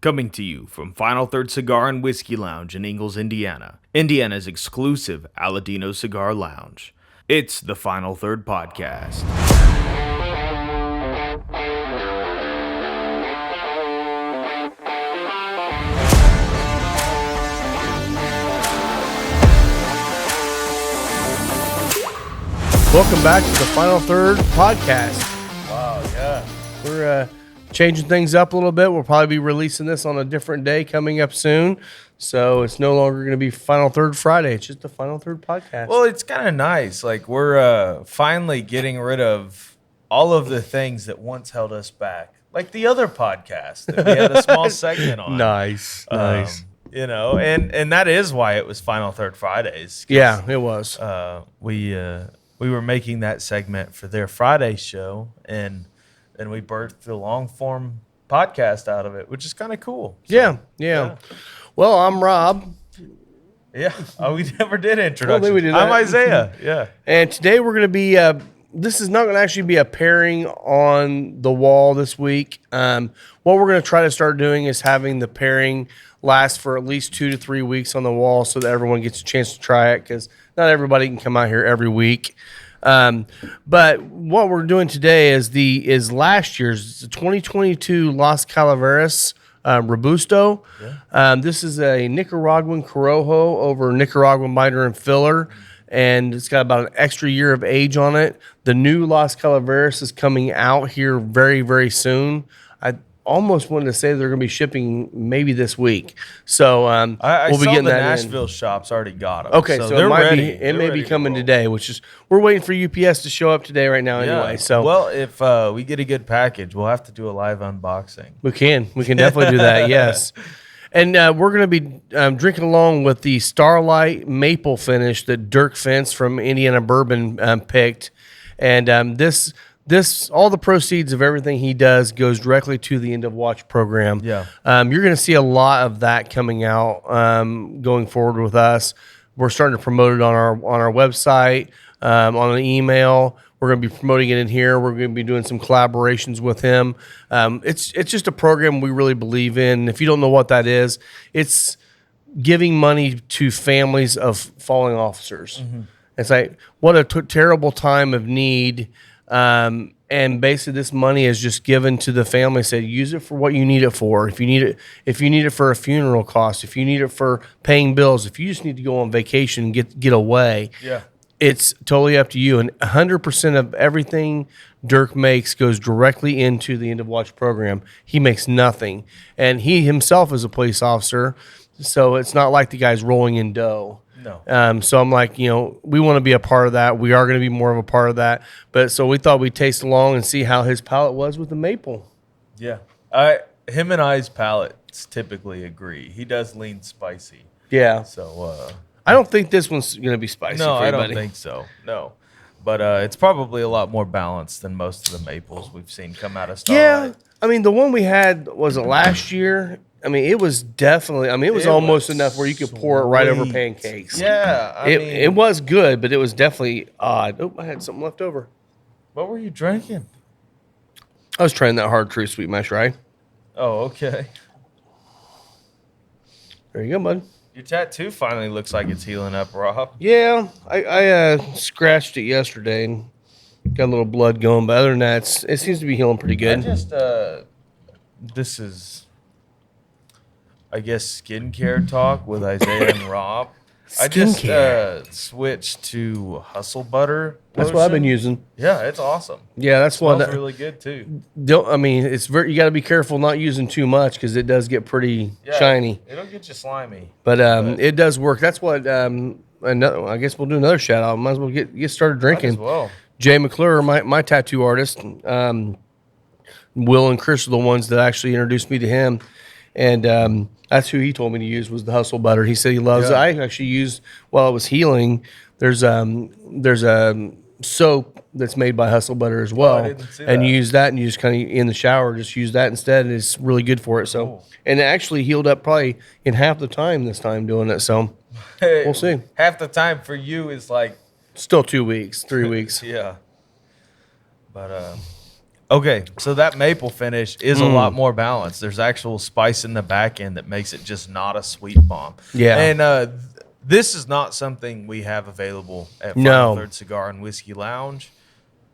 Coming to you from Final Third Cigar and Whiskey Lounge in Ingalls, Indiana, Indiana's exclusive Aladino Cigar Lounge. It's the Final Third Podcast. Welcome back to the Final Third Podcast. Wow, yeah. We're changing things up a little bit. We'll probably be releasing this on a different day coming up soon. So it's no longer going to be Final Third Friday. It's just the Final Third Podcast. Well, it's kind of nice. Like, we're finally getting rid of all of the things that once held us back. Like the other podcast that we had a small segment on. Nice. You know, and that is why it was Final Third Fridays. Yeah, it was. We were making that segment for their Friday show, and then we birthed the long-form podcast out of it, which is kind of cool. So, yeah. Well, I'm Rob. Yeah. Oh, we never did I introduction. don't think we did that. I'm Isaiah. Yeah. And today we're going to be, this is not going to actually be a pairing on the wall this week. What we're going to try to start doing is having the pairing last for at least 2 to 3 weeks on the wall so that everyone gets a chance to try it, because not everybody can come out here every week. But what we're doing today is last year's 2022 Las Calaveras Robusto. Yeah. This is a Nicaraguan Corojo over Nicaraguan binder and filler, and it's got about an extra year of age on it. The new Las Calaveras is coming out here very, very soon. I almost wanted to say they're going to be shipping maybe this week. So I we'll be saw getting the that Nashville shops already got them. Okay, so it might ready. be it may be coming today, which is we're waiting for UPS to show up today right now anyway. So well, if we get a good package, we'll have to do a live unboxing. we can definitely do that. Yes. And we're going to be drinking along with the Starlight Maple finish that Dirk Fence from Indiana Bourbon picked. And this all the proceeds of everything he does goes directly to the End of Watch program. Yeah. You're going to see a lot of that coming out going forward with us. We're starting to promote it on our website, on an email. We're going to be promoting it in here. We're going to be doing some collaborations with him. It's just a program we really believe in. If you don't know what that is, it's giving money to families of fallen officers. Mm-hmm. It's like, what a terrible time of need. And basically this money is just given to the family. Said, use it for what you need it for. If you need it for a funeral cost, if you need it for paying bills, if you just need to go on vacation and get away, Yeah. it's totally up to you. And 100% of everything Dirk makes goes directly into the End of Watch program. He makes nothing. And he himself is a police officer, so it's not like the guy's rolling in dough. No. So I'm like, we want to be a part of that. We are going to be more of a part of that. But so we thought we'd taste along and see how his palate was with the maple. Yeah. Him and I's palates typically agree. He does lean spicy. Yeah. So I don't think this one's going to be spicy no, for I anybody. don't think so. No. But it's probably a lot more balanced than most of the maples we've seen come out of Starlight. Yeah. I mean, the one we had, was it last year? I mean, it was definitely, it was almost enough where you could pour it right over sweet. pancakes. Yeah. It was good, but it was definitely odd. Oh, I had something left over. What were you drinking? I was trying that hard true sweet mash rye. Oh, okay. There you go, bud. Your tattoo finally looks like it's healing up, Rob. Yeah, I scratched it yesterday and got a little blood going, but other than that, it seems to be healing pretty good. This is, I guess, skincare talk with Isaiah and Rob. I just switched to Hustle Butter. That's what I've been using. Yeah, it's awesome. Yeah, that's what. Smells really good too. It's very. You got to be careful not using too much because it does get pretty shiny. It'll get you slimy. But it does work. That's what. I guess we'll do another shout out. Might as well get started drinking. Might as well. Jay McClure, my tattoo artist. Will and Chris are the ones that actually introduced me to him, and that's who he told me to use was the Hustle Butter. He said he loves it. I actually used while I was healing. There's a soap that's made by Hustle Butter as well, I didn't see and that. you use that, and you just kind of in the shower just use that instead, and it's really good for it. So, Cool. and it actually healed up probably in half the time this time doing it. So, we'll see. Half the time for you is like Still 2 weeks, 3 weeks. yeah. But Okay, so that maple finish is a lot more balanced. There's actual spice in the back end that makes it just not a sweet bomb. Yeah. And this is not something we have available at Final No. Third Cigar and Whiskey Lounge.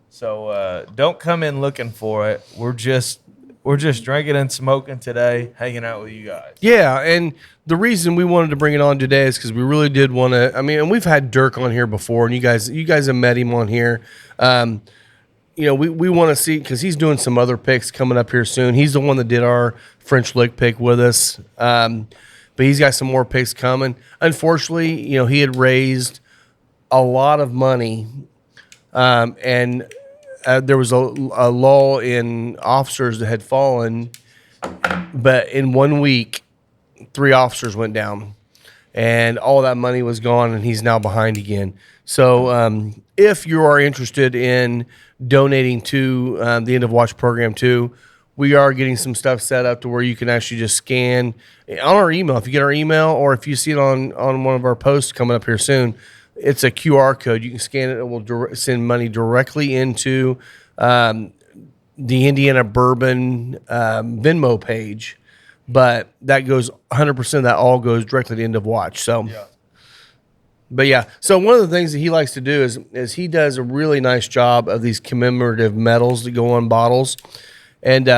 So don't come in looking for it. We're just drinking and smoking today, hanging out with you guys. Yeah, and the reason we wanted to bring it on today is because we really did want to. I mean, and we've had Dirk on here before, and you guys have met him on here. We want to see, because he's doing some other picks coming up here soon. He's the one that did our French lick pick with us, but he's got some more picks coming. Unfortunately, he had raised a lot of money, and there was a lull in officers that had fallen, but in 1 week, 3 officers went down, and all that money was gone, and he's now behind again. So if you are interested in donating to the End of Watch program too, we are getting some stuff set up to where you can actually just scan on our email. If you get our email, or if you see it on one of our posts coming up here soon, it's a QR code. You can scan it. It will send money directly into the Indiana Bourbon Venmo page. But that goes 100% of that all goes directly to End of Watch. So, But yeah, so one of the things that he likes to do is he does a really nice job of these commemorative medals that go on bottles, and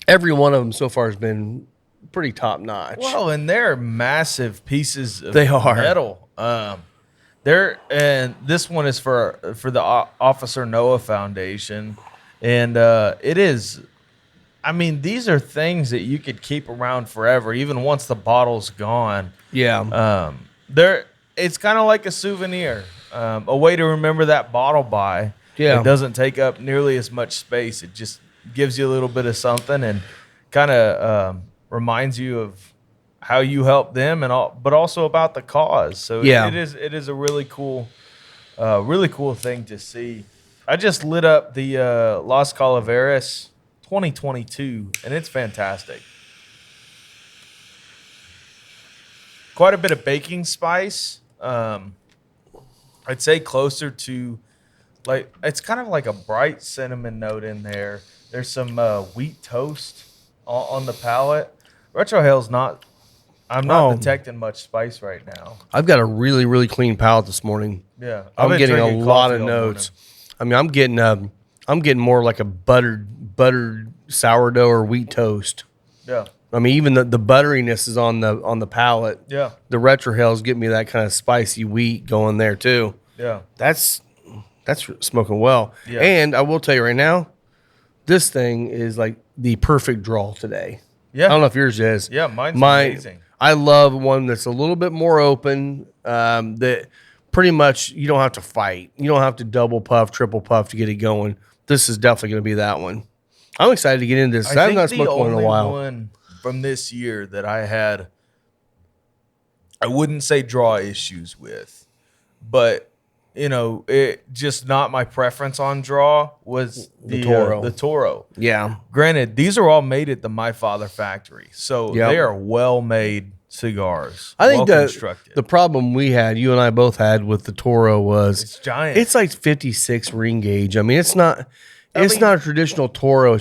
every one of them so far has been pretty top notch. Well, and they're massive pieces of They are. metal. And this one is for the Officer Noah Foundation, and it is. I mean, these are things that you could keep around forever, even once the bottle's gone. Yeah. It's kind of like a souvenir, a way to remember that bottle by. Yeah. It doesn't take up nearly as much space. It just gives you a little bit of something and kind of reminds you of how you helped them and all, but also about the cause. So Yeah. it is a really cool thing to see. I just lit up the Las Calaveras 2022, and it's fantastic. Quite a bit of baking spice. I'd say closer to, like, it's kind of like a bright cinnamon note in there. There's some wheat toast on the palate. Retrohale's not. I'm not detecting much spice right now. I've got a really, really clean palate this morning. Yeah, I'm been getting a drinking lot coffee of all notes. morning. I mean, I'm getting more like a buttered sourdough or wheat toast. Yeah, I mean, even the butteriness is on the palate. yeah, The retrohales give me that kind of spicy wheat going there too. yeah. That's smoking well. Yeah. And I will tell you right now, this thing is like the perfect draw today. Yeah. I don't know if yours is. Yeah, mine's amazing. I love one that's a little bit more open, that pretty much you don't have to fight. You don't have to double puff, triple puff to get it going. This is definitely going to be that one. I'm excited to get into this. I have not smoked one in a while. One from this year that I had, I wouldn't say draw issues with, but it just not my preference on draw was the Toro. The Toro. Yeah. Granted, these are all made at the My Father factory, so Yep. they are well-made cigars. I think constructed. the problem we had, you and I both had with the Toro was It's giant. It's like 56 ring gauge. I mean, it's not a traditional Toro.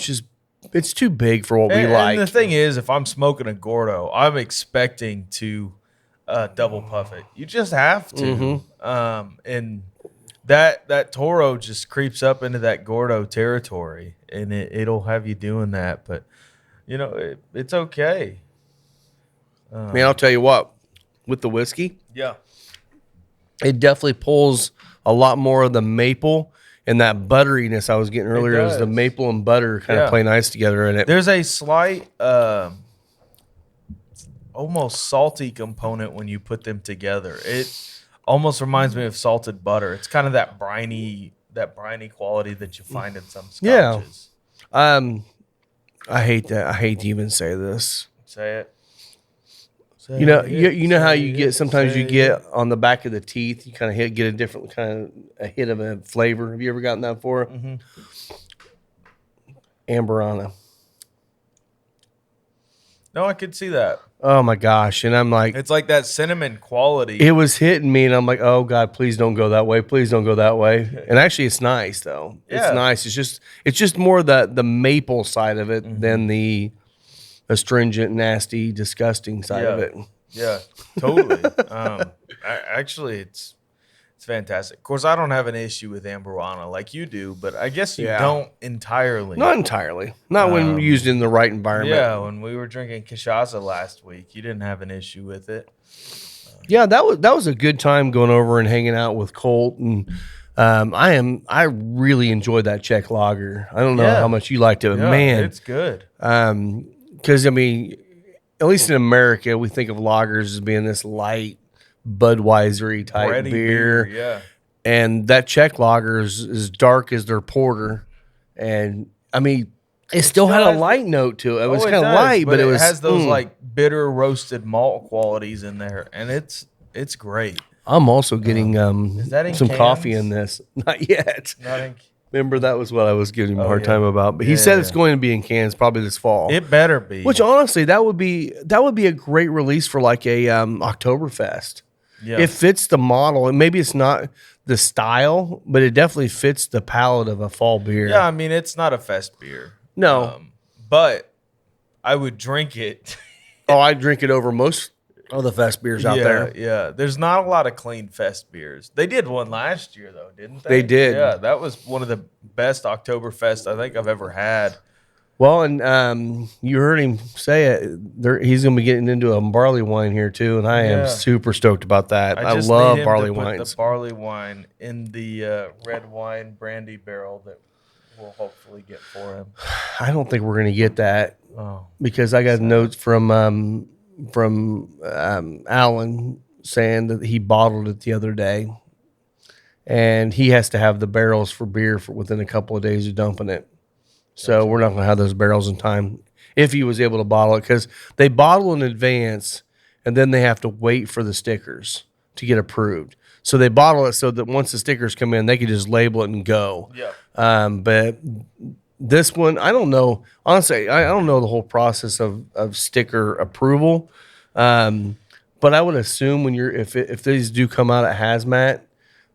It's too big for what we like. And the thing is, if I'm smoking a Gordo, I'm expecting to double puff it. You just have to. Mm-hmm. And that Toro just creeps up into that Gordo territory, and it'll have you doing that. But it's okay. I mean, I'll tell you what, with the whiskey, Yeah. it definitely pulls a lot more of the maple and that butteriness I was getting earlier. As the does. maple and butter kind of play nice together in it. There's a slight, almost salty component when you put them together. It almost reminds me of salted butter. It's kind of that briny quality that you find in some scotches. Yeah. I hate that. I hate to even say this. Say it. You know how you get sometimes you get on the back of the teeth, you kind of get a different kind of a hit of a flavor. Have you ever gotten that before? Mm-hmm. Amberana. No, I could see that. Oh my gosh. And I'm like, It's like that cinnamon quality. it was hitting me, and I'm like, oh God, please don't go that way. Please don't go that way. And actually, it's nice though. It's Yeah. nice. It's just more the maple side of it than the astringent, nasty, disgusting side of it. Yeah, totally. Actually, it's fantastic. Of course, I don't have an issue with Amberana like you do, but I guess you don't entirely. Not entirely. Not when used in the right environment. Yeah, when we were drinking Cachaça last week, you didn't have an issue with it. Yeah, that was a good time going over and hanging out with Colt, and I really enjoyed that Czech lager. I don't know how much you liked it, but man, it's good. Because I mean, at least in America, we think of lagers as being this light Budweiser-y type Bready beer. Yeah. And that Czech lager is as dark as their porter. And I mean, it still had a light note to it. It was kind of light, but it has those like bitter roasted malt qualities in there, and it's great. I'm also getting Is that in some cans? coffee in this. Not yet. Not in, Remember, that was what I was giving him a hard time about. But he said it's going to be in cans probably this fall. it better be. Which honestly, that would be a great release for like a Oktoberfest. Yeah. It fits the model, and maybe it's not the style, but it definitely fits the palate of a fall beer. Yeah, I mean, it's not a fest beer. No. But I would drink it. I drink it over most of the fest beers out there. Yeah. There's not a lot of clean fest beers. They did one last year, though, didn't they? They did. Yeah, that was one of the best Oktoberfest I think I've ever had. Well, and you heard him say it. He's going to be getting into a barley wine here too, and I am super stoked about that. I just love need him barley to put wines. the barley wine in the red wine brandy barrel that we'll hopefully get for him. I don't think we're going to get that because I got notes from Alan saying that he bottled it the other day, and he has to have the barrels for beer for within a couple of days of dumping it. So we're not going to have those barrels in time if he was able to bottle it, because they bottle in advance and then they have to wait for the stickers to get approved. So they bottle it so that once the stickers come in, they can just label it and go. Yeah. But this one, I don't know. Honestly, I don't know the whole process of sticker approval. But I would assume if these do come out at hazmat,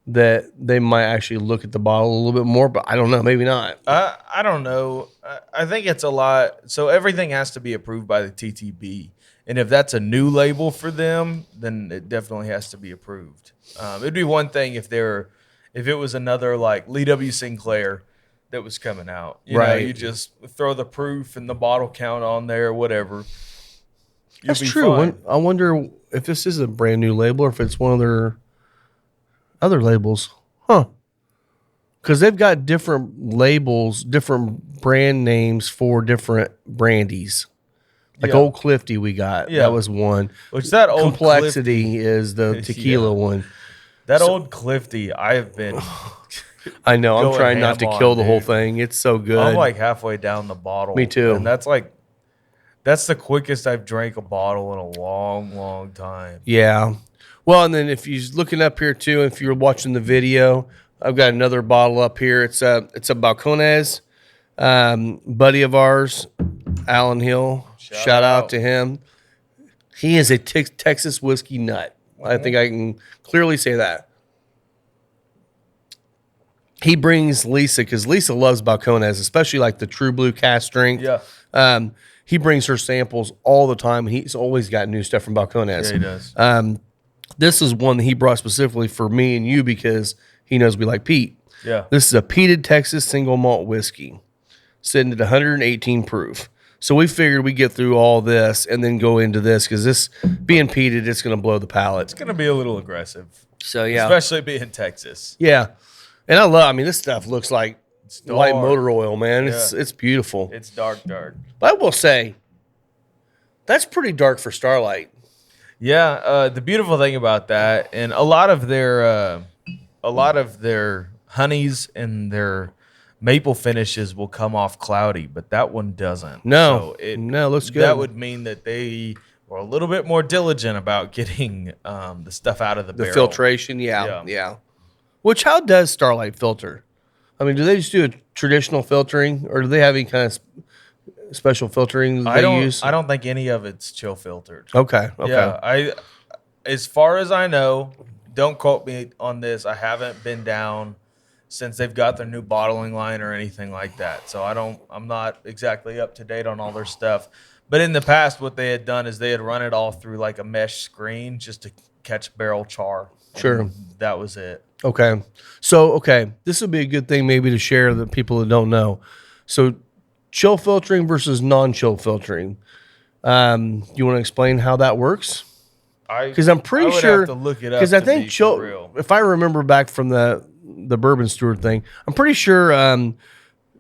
that they might actually look at the bottle a little bit more, but I don't know, maybe not. I don't know. I think it's a lot. So everything has to be approved by the TTB. And if that's a new label for them, then it definitely has to be approved. It'd be one thing if it was another like Lee W. Sinclair that was coming out. You know, you just throw the proof and the bottle count on there, whatever. That's true. I wonder if this is a brand new label or if it's one of their other labels. Because they've got different labels, different brand names for different brandies. Like Old Clifty we got. That was one. Which that Old Complexity Clifty is the tequila one. That Old Clifty, I have been I know. I'm trying not to kill the whole dude. thing. It's so good. I'm like halfway down the bottle. Me too. And that's the quickest I've drank a bottle in a long, long time. Yeah. Well, and then if you're looking up here too, if you're watching the video, I've got another bottle up here. It's a Balcones, buddy of ours, Alan Hill. Shout out to him. He is a Texas whiskey nut. I think I can clearly say that. He brings Lisa, because Lisa loves Balcones, especially like the True Blue cast strength. Yeah. He brings her samples all the time. He's always got new stuff from Balcones. Yeah, he does. This is one that he brought specifically for me and you because he knows we like peat. Yeah. This is a peated Texas single malt whiskey, sitting at 118 proof. So we figured we'd get through all this and then go into this, because this being peated, it's going to blow the palate. It's going to be a little aggressive. So, yeah. Especially being Texas. Yeah. And this stuff looks like light motor oil, man. Yeah. It's beautiful. It's dark. But I will say, that's pretty dark for Starlight. Yeah, the beautiful thing about that, and a lot of their honeys and their maple finishes will come off cloudy, but that one doesn't. No, it looks good. That would mean that they were a little bit more diligent about getting the stuff out of the barrel. Filtration, yeah. Which, how does Starlight filter? I mean, do they just do a traditional filtering, or do they have any kind of special filtering I they use? I don't think any of it's chill filtered. Okay. Yeah, as far as I know, don't quote me on this. I haven't been down since they've got their new bottling line or anything like that. So I'm not exactly up to date on all their stuff. But in the past, what they had done is they had run it all through like a mesh screen just to catch barrel char. Sure. That was it. Okay. So, this would be a good thing maybe to share that people that don't know. So, chill filtering versus non-chill filtering. You want to explain how that works? Because I'm pretty sure. Have to look it up. Because I think chill. If I remember back from the bourbon steward thing, I'm pretty sure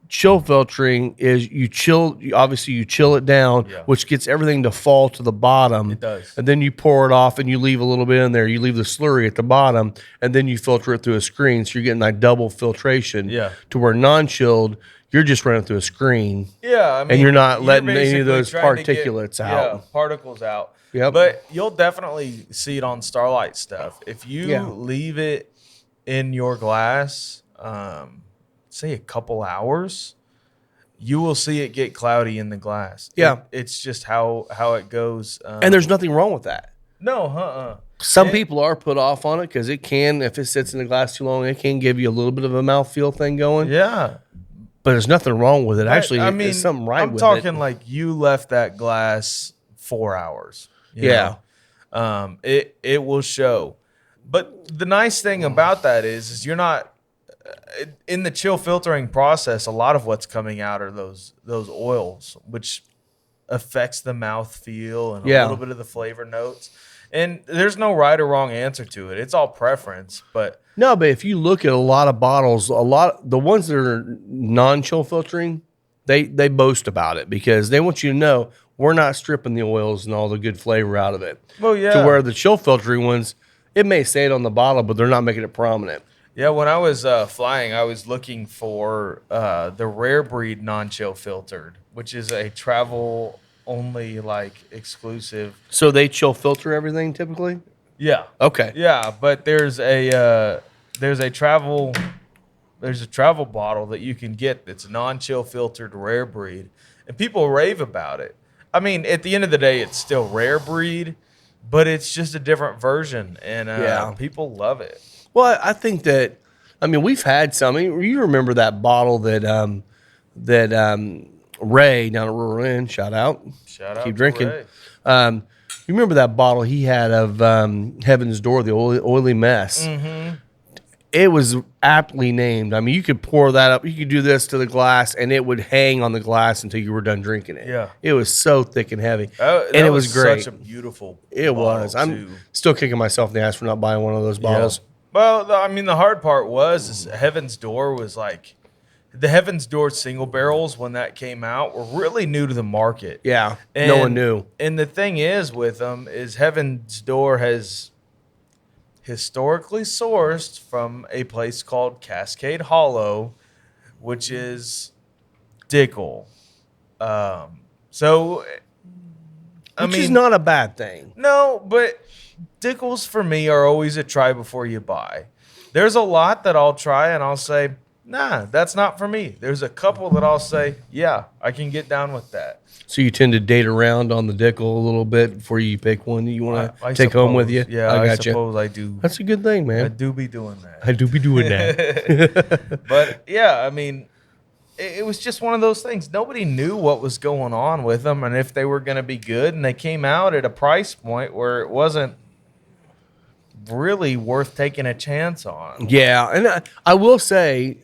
chill filtering is you chill. Obviously, you chill it down, which gets everything to fall to the bottom. It does. And then you pour it off, and you leave a little bit in there. You leave the slurry at the bottom, and then you filter it through a screen. So you're getting that double filtration. Yeah. To where non-chilled, you're just running through a screen. Yeah, I mean, and you're not letting any basically of those trying to particulates out. Yeah, particles out. Yep. But you'll definitely see it on Starlight stuff. If you leave it in your glass, say a couple hours, you will see it get cloudy in the glass. Yeah. It's just how it goes. And there's nothing wrong with that. No, Some people are put off on it because it can, if it sits in the glass too long, it can give you a little bit of a mouthfeel thing going. Yeah. But there's nothing wrong with it. Actually, I mean, there's something right with it. I'm talking like you left that glass 4 hours. You know? It will show. But the nice thing about that is you're not in the chill filtering process. A lot of what's coming out are those oils, which affects the mouth feel and a little bit of the flavor notes. And there's no right or wrong answer to it. It's all preference. But if you look at a lot of bottles, the ones that are non-chill filtering, they boast about it because they want you to know we're not stripping the oils and all the good flavor out of it. Well, yeah. To where the chill filtering ones, it may say it on the bottle, but they're not making it prominent. Yeah, when I was flying, I was looking for the rare breed non-chill filtered, which is a travel only like exclusive. So they chill filter everything typically? Yeah. Okay. Yeah, but there's a travel bottle that you can get that's non-chill filtered rare breed, and people rave about it. I mean, at the end of the day, it's still rare breed, but it's just a different version, and people love it. Well, I think that, we've had some. You remember that bottle that Ray down at Rural Inn, shout out, keep drinking. Ray. You remember that bottle he had of Heaven's Door, the oily mess. Mm-hmm. It was aptly named. You could pour that up. You could do this to the glass, and it would hang on the glass until you were done drinking it. Yeah. It was so thick and heavy. And it was great. Such a beautiful It was. I'm still kicking myself in the ass for not buying one of those bottles. Yeah. Well, the hard part is Heaven's Door was like the Heaven's Door single barrels when that came out were really new to the market. Yeah, no one knew. And the thing is with them is Heaven's Door has historically sourced from a place called Cascade Hollow, which is Dickel. Which is not a bad thing. No, but Dickels for me are always a try before you buy. There's a lot that I'll try and I'll say, nah, that's not for me. There's a couple that I'll say, yeah, I can get down with that. So you tend to date around on the Dickel a little bit before you pick one that you want to take home with you? Yeah, I suppose I do. That's a good thing, man. I do be doing that. I do be doing that. But, yeah, it was just one of those things. Nobody knew what was going on with them and if they were going to be good. And they came out at a price point where it wasn't really worth taking a chance on. Yeah, and I will say,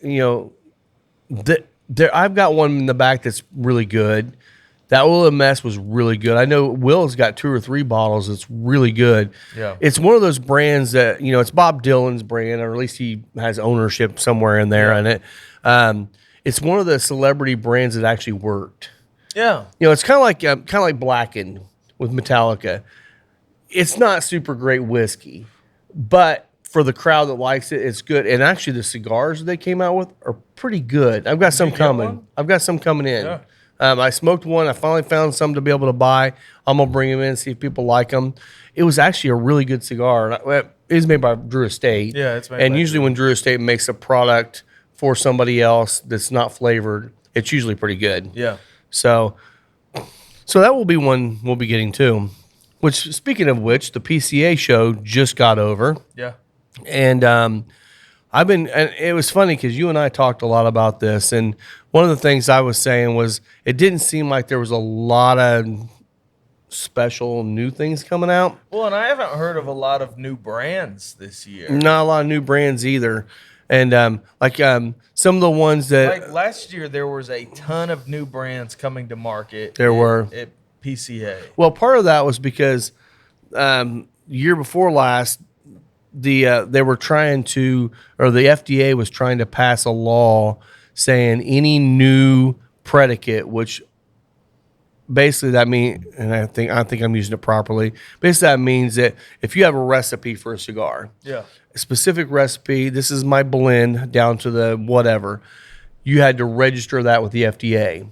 I've got one in the back that's really good. That Oil Mess was really good. I know Will's got 2 or 3 bottles that's really good. Yeah. It's one of those brands that, it's Bob Dylan's brand, or at least he has ownership somewhere in there in it. It's one of the celebrity brands that actually worked. Yeah. It's kind of like Blackened with Metallica. It's not super great whiskey, but for the crowd that likes it, it's good. And actually, the cigars they came out with are pretty good. I've got some coming. I've got some coming in. Yeah. I smoked one. I finally found some to be able to buy. I'm gonna bring them in and see if people like them. It was actually a really good cigar. It was made by Drew Estate. Yeah, it's made and by usually Drew. when Drew Estate makes a product for somebody else that's not flavored, it's usually pretty good. Yeah. So So that will be one we'll be getting too. Which, speaking of which, the PCA show just got over. Yeah. And and it was funny because you and I talked a lot about this. And one of the things I was saying was it didn't seem like there was a lot of special new things coming out. Well, and I haven't heard of a lot of new brands this year. Not a lot of new brands either. And some of the ones that Like last year, there was a ton of new brands coming to market. There were. At PCA. Well, part of that was because year before last, they were trying to, or the FDA was trying to pass a law saying any new predicate, which basically that means, and I think I'm using it properly. Basically, that means that if you have a recipe for a cigar, Yeah. a specific recipe, this is my blend down to the whatever, you had to register that with the FDA.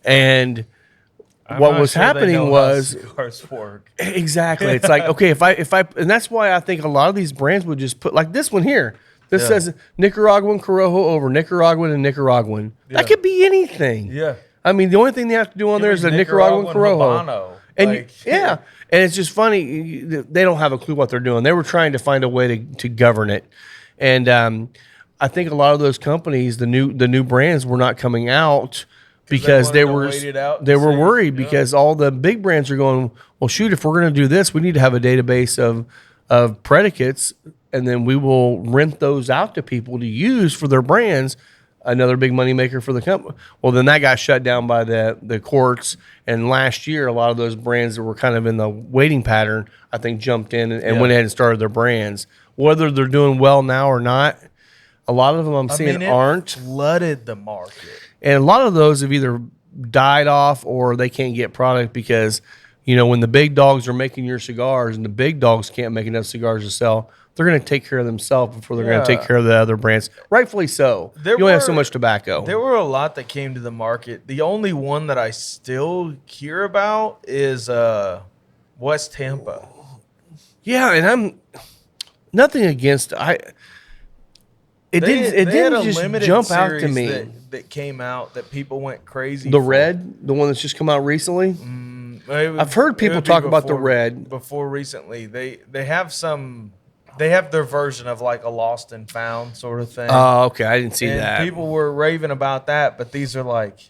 And what was happening was cigars work. exactly. It's like, okay, if I, and that's why I think a lot of these brands would just put like this one here. This says Nicaraguan Corojo over Nicaraguan and Nicaraguan. Yeah. That could be anything. Yeah. I mean, the only thing they have to do on there is a Nicaraguan Corojo. Habano. And and it's just funny. They don't have a clue what they're doing. They were trying to find a way to govern it. And I think a lot of those companies, the new brands were not coming out because they were worried because all the big brands are going, well, shoot, if we're going to do this, we need to have a database of predicates, and then we will rent those out to people to use for their brands. Another big money maker for the company. Well, then that got shut down by the courts. And last year, a lot of those brands that were kind of in the waiting pattern, I think, jumped in and went ahead and started their brands. Whether they're doing well now or not, a lot of them I'm seeing aren't. Flooded the market. And a lot of those have either died off or they can't get product because, when the big dogs are making your cigars and the big dogs can't make enough cigars to sell, they're going to take care of themselves before they're going to take care of the other brands. Rightfully so. You only have so much tobacco. There were a lot that came to the market. The only one that I still hear about is West Tampa. Yeah, and I'm nothing against it didn't just jump out to me. That came out that people went crazy. The red, the one that's just come out recently. I've heard people talk about the red before recently. They have some. They have their version of like a lost and found sort of thing. Oh, okay. I didn't see that. People were raving about that, but these are like,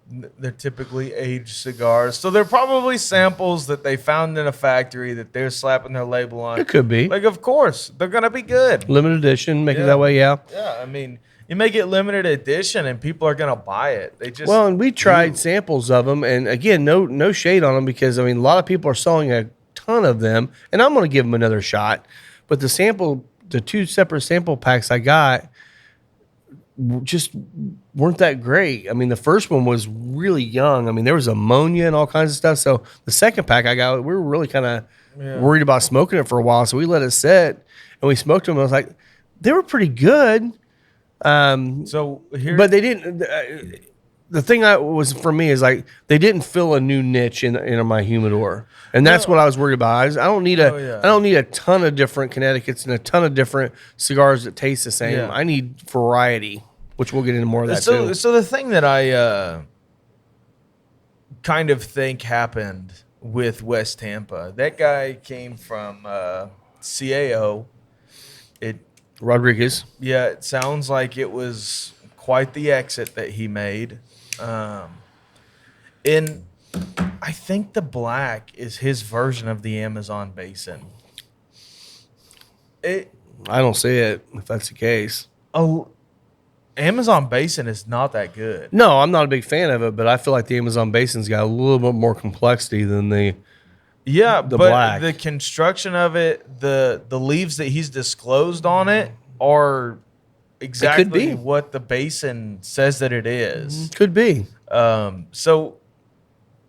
they're typically aged cigars. So they're probably samples that they found in a factory that they're slapping their label on. It could be. Like, of course, they're going to be good. Limited edition, make it that way, yeah. Yeah, I mean, you make it limited edition and people are going to buy it. They just and we tried samples of them. And again, no shade on them because, a lot of people are selling a ton of them, and I'm going to give them another shot. But the two separate sample packs I got just weren't that great. The first one was really young. There was ammonia and all kinds of stuff. So the second pack I got, we were really kind of worried about smoking it for a while. So we let it sit and we smoked them. And I was like, they were pretty good. But they didn't. The thing was for me is like they didn't fill a new niche in my humidor, and that's what I was worried about. I don't need a ton of different Connecticut's and a ton of different cigars that taste the same. Yeah. I need variety, which we'll get into more of that too. So the thing that I kind of think happened with West Tampa, that guy came from CAO. Rodriguez. Yeah, it sounds like it was quite the exit that he made. And I think the black is his version of the Amazon basin. I don't see it if that's the case. Oh, Amazon basin is not that good. No, I'm not a big fan of it, but I feel like the Amazon basin's got a little bit more complexity than the black. The construction of it, the leaves that he's disclosed on it are exactly what the basin says that it is. Could be. So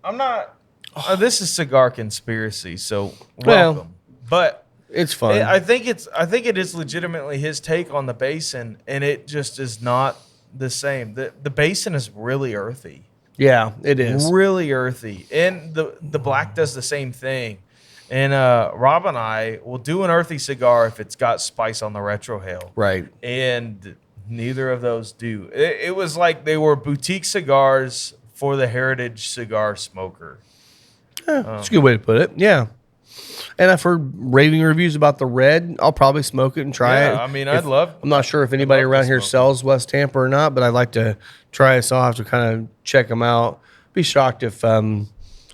I'm not. This is cigar conspiracy, so welcome. But it's fun. I think it is legitimately his take on the basin, and it just is not the same. The basin is really earthy. Yeah, it is really earthy, and the black does the same thing. And Rob and I will do an earthy cigar if it's got spice on the retrohale. Right. And Neither of those do. It was like they were boutique cigars for the heritage cigar smoker. That's a good way to put it. Yeah. And I've heard raving reviews about the red. I'll probably smoke it and try it. I mean, I'm not sure if anybody love to around here smoke it. sells West Tampa or not, but I'd like to try it, so I'll have to kind of check them out. Be shocked if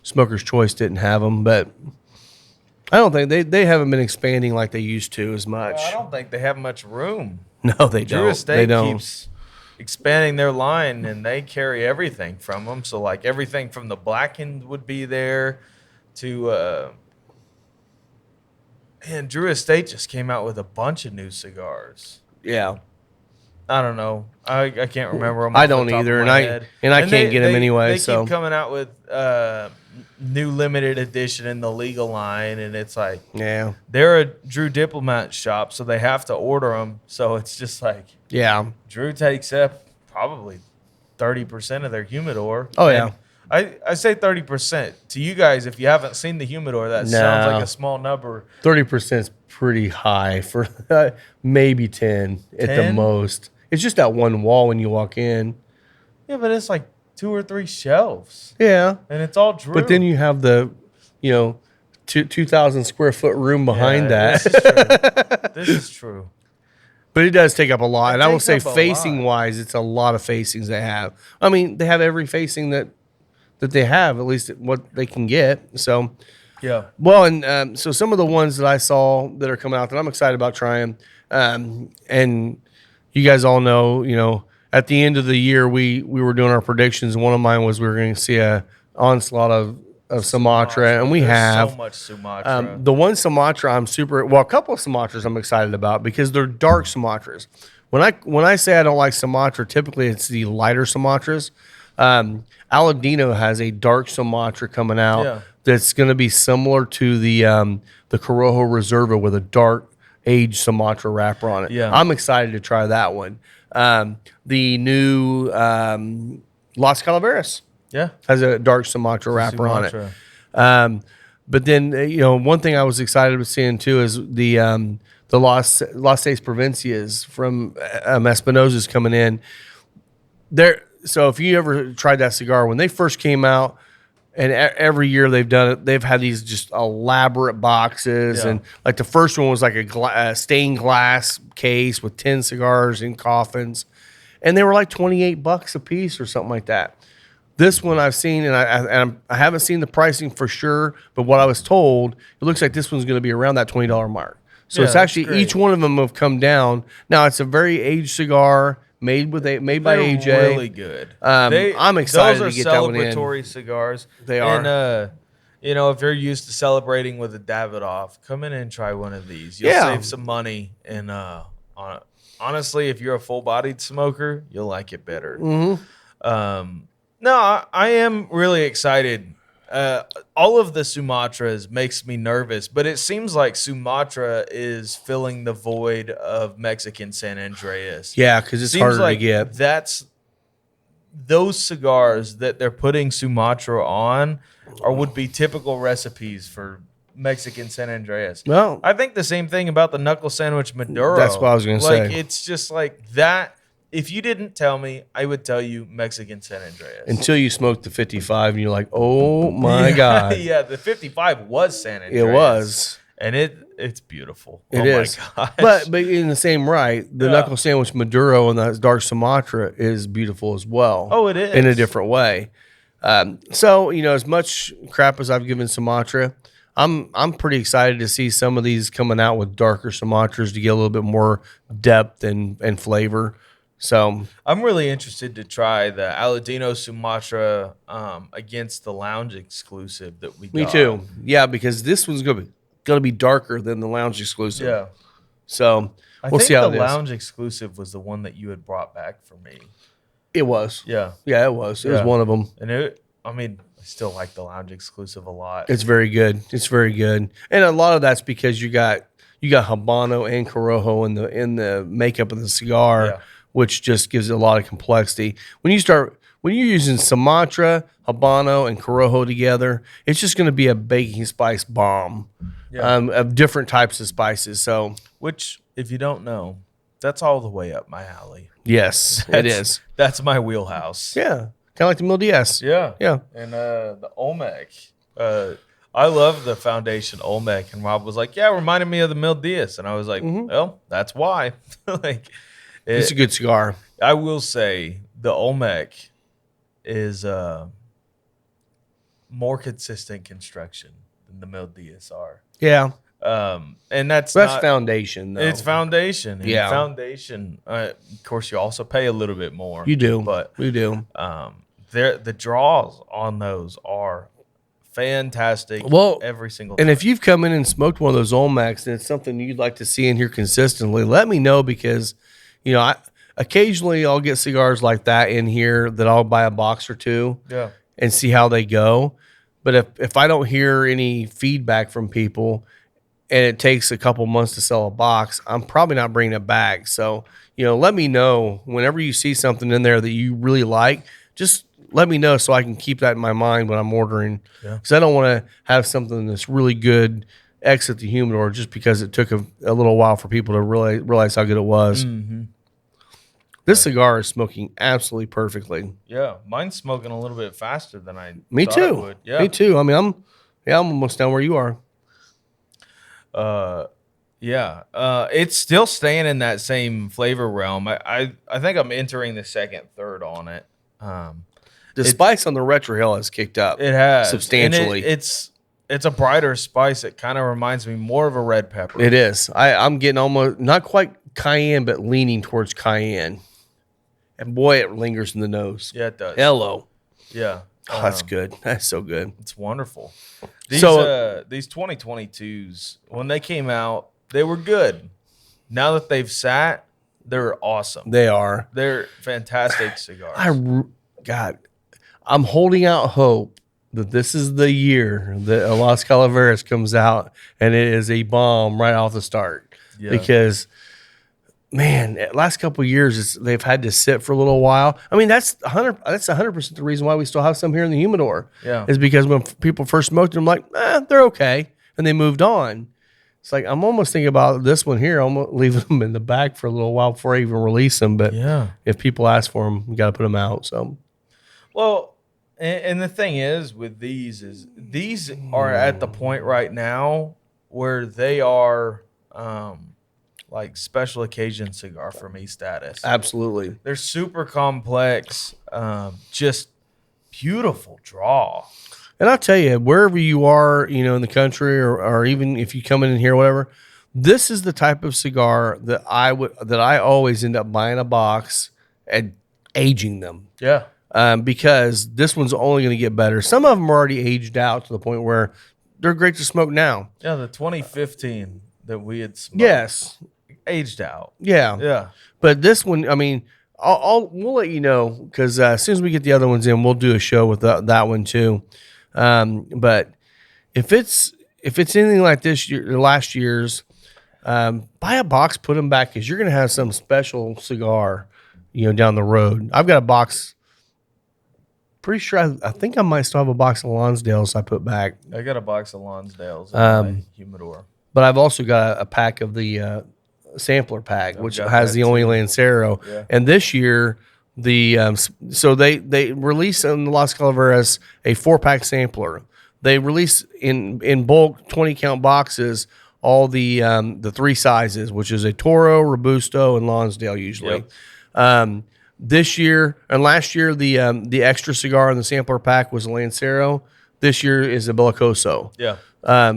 Smoker's Choice didn't have them, but I don't think they haven't been expanding like they used to as much. I don't think they have much room. No, they Drew don't. Estate They don't. keeps expanding their line, and they carry everything from them. So, like, everything from the blackened would be there to, and Drew Estate just came out with a bunch of new cigars. Yeah. I don't know. I can't remember them. I don't either, and I can't get them anyway. They So keep coming out with new limited edition in the legal line, and it's like, yeah, they're a Drew Diplomat shop, so they have to order them. So it's just like, yeah. Drew takes up probably 30% of their humidor. Oh, And yeah. I say 30%. To you guys, if you haven't seen the humidor, that sounds like a small number. 30% is pretty high for maybe 10 at the 10? most. It's just that one wall when you walk in. Yeah, but it's like 2 or 3 shelves, Yeah. and it's all Drew. But then you have the, 2,000 square foot room behind that. This is true. This is true. But it does take up a lot. And I will takes say, up a facing lot. wise, it's a lot of facings they have. I mean, they have every facing that they have, at least what they can get. So, Yeah. well, and so some of the ones that I saw that are coming out that I'm excited about trying, and you guys all know, at the end of the year, we were doing our predictions. And one of mine was we were going to see a onslaught of Sumatra, and we There's have so much Sumatra. the one Sumatra a couple of Sumatras I'm excited about because they're dark Sumatras. When I say I don't like Sumatra, typically it's the lighter Sumatras. Aladino has a dark Sumatra coming out that's going to be similar to the Corojo Reserva with a dark aged Sumatra wrapper on it. Yeah. I'm excited to try that one. The new Las Calaveras yeah. has a dark Sumatra wrapper on it. Sumatra. But then one thing I was excited about seeing too is the Las Seis Provincias from Espinosa's coming in. So if you ever tried that cigar when they first came out, and every year they've done it, they've had these just elaborate boxes, and like the first one was like a stained glass case with 10 cigars in coffins, and they were like $28 a piece or something like that. This one I've seen, and I haven't seen the pricing for sure, but what I was told, it looks like this one's going to be around that $20 mark. So it's actually great. each one of them have come down. Now it's a very aged cigar made by AJ. Really good. I'm excited those to get that one in. Those are celebratory cigars. They are. And, if you're used to celebrating with a Davidoff, come in and try one of these. You'll save some money. And honestly, if you're a full-bodied smoker, you'll like it better. Mm-hmm. No, I am really excited. All of the Sumatras makes me nervous, but it seems like Sumatra is filling the void of Mexican San Andreas. Yeah, because it's harder to get. That's those cigars that they're putting Sumatra on would be typical recipes for Mexican San Andreas. Well, I think the same thing about the knuckle sandwich Maduro. That's what I was going to say. It's just like that. If you didn't tell me, I would tell you Mexican San Andreas. Until you smoked the 55 and you're like, oh my God. Yeah, the 55 was San Andreas. It was. And it's beautiful. It is. My gosh. But in the same right, the knuckle sandwich Maduro and that dark Sumatra is beautiful as well. Oh, it is. In a different way. So, as much crap as I've given Sumatra, I'm pretty excited to see some of these coming out with darker Sumatras to get a little bit more depth and flavor. So I'm really interested to try the Aladino Sumatra against the Lounge exclusive that we got. Me too. Yeah, because this one's going to be darker than the Lounge exclusive. Yeah. So we'll see how the it is. Lounge exclusive was the one that you had brought back for me. It was. Yeah. Yeah, it was. It was one of them. And I still like the Lounge exclusive a lot. It's very good. It's very good. And a lot of that's because you got Habano and Corojo in the makeup of the cigar, which just gives it a lot of complexity. When you're using Sumatra, Habano, and Corojo together, it's just going to be a baking spice bomb of different types of spices. So, which, if you don't know, that's all the way up my alley. Yes, it is. That's my wheelhouse. Yeah, kind of like the Mil DS. Yeah. Yeah. And the Olmec. I love the Foundation Olmec. And Rob was like, yeah, it reminded me of the Mil Diaz. And I was like, well, that's why. Like, It's a good cigar. I will say the Olmec is more consistent construction than the Mil Diaz are. Yeah. And that's Foundation, though. It's Foundation. And Yeah. Foundation, of course, you also pay a little bit more. You do. But you do. the draws on those are fantastic. Well, every single and time. if you've come in and smoked one of those Olmecs and it's something you'd like to see in here consistently, let me know because, occasionally I'll get cigars like that in here that I'll buy a box or two and see how they go. But if I don't hear any feedback from people and it takes a couple months to sell a box, I'm probably not bringing it back. So, let me know whenever you see something in there that you really like, just let me know so I can keep that in my mind when I'm ordering. Because I don't want to have something that's really good exit the humidor just because it took a little while for people to really realize how good it was. Mm-hmm. This cigar is smoking absolutely perfectly. Yeah, mine's smoking a little bit faster than I Me thought too. it would. Yeah. Me too. I mean, I'm almost down where you are. It's still staying in that same flavor realm. I think I'm entering the second third on it. The spice on the retrohale has kicked up. It has substantially. And it's a brighter spice. It kind of reminds me more of a red pepper. It is. I'm getting almost not quite cayenne, but leaning towards cayenne. And boy, it lingers in the nose. Yeah, it does. Hello. Yeah. Oh, that's good. That's so good. It's wonderful. These 2022s, when they came out, they were good. Now that they've sat, they're awesome. They are. They're fantastic cigars. I'm holding out hope that this is the year that a Las Calaveras comes out and it is a bomb right off the start. Yeah. Because, man, last couple of years they've had to sit for a little while. I mean, that's 100% the reason why we still have some here in the humidor. Yeah, is because when people first smoked them, like, they're okay, and they moved on. It's like I'm almost thinking about this one here. I'm leaving them in the back for a little while before I even release them. But if people ask for them, we got to put them out. So, well, and the thing is with these are at the point right now where they are like special occasion cigar for me status. Absolutely, they're super complex, just beautiful draw. And I'll tell you, wherever you are, in the country, or even if you come in here, whatever, this is the type of cigar that I always end up buying a box and aging them. Yeah. Because this one's only going to get better. Some of them are already aged out to the point where they're great to smoke now. Yeah, the 2015 that we had smoked. Yes. Aged out. Yeah. Yeah. But this one, I mean, we'll let you know because as soon as we get the other ones in, we'll do a show with that one too. But if it's anything like this year, last year's, buy a box, put them back because you're going to have some special cigar, down the road. I've got a box. Pretty sure I think I might still have a box of Lonsdales I put back. I got a box of Lonsdales in my humidor. But I've also got a pack of the sampler pack, which has the only Lancero. Yeah. And this year, so they release in the Las Calaveras a 4-pack sampler. They release in bulk 20 count boxes all the 3 sizes, which is a Toro, Robusto, and Lonsdale usually. Yep. This year and last year, the extra cigar in the sampler pack was a Lancero. This year is a Bellicoso. Yeah.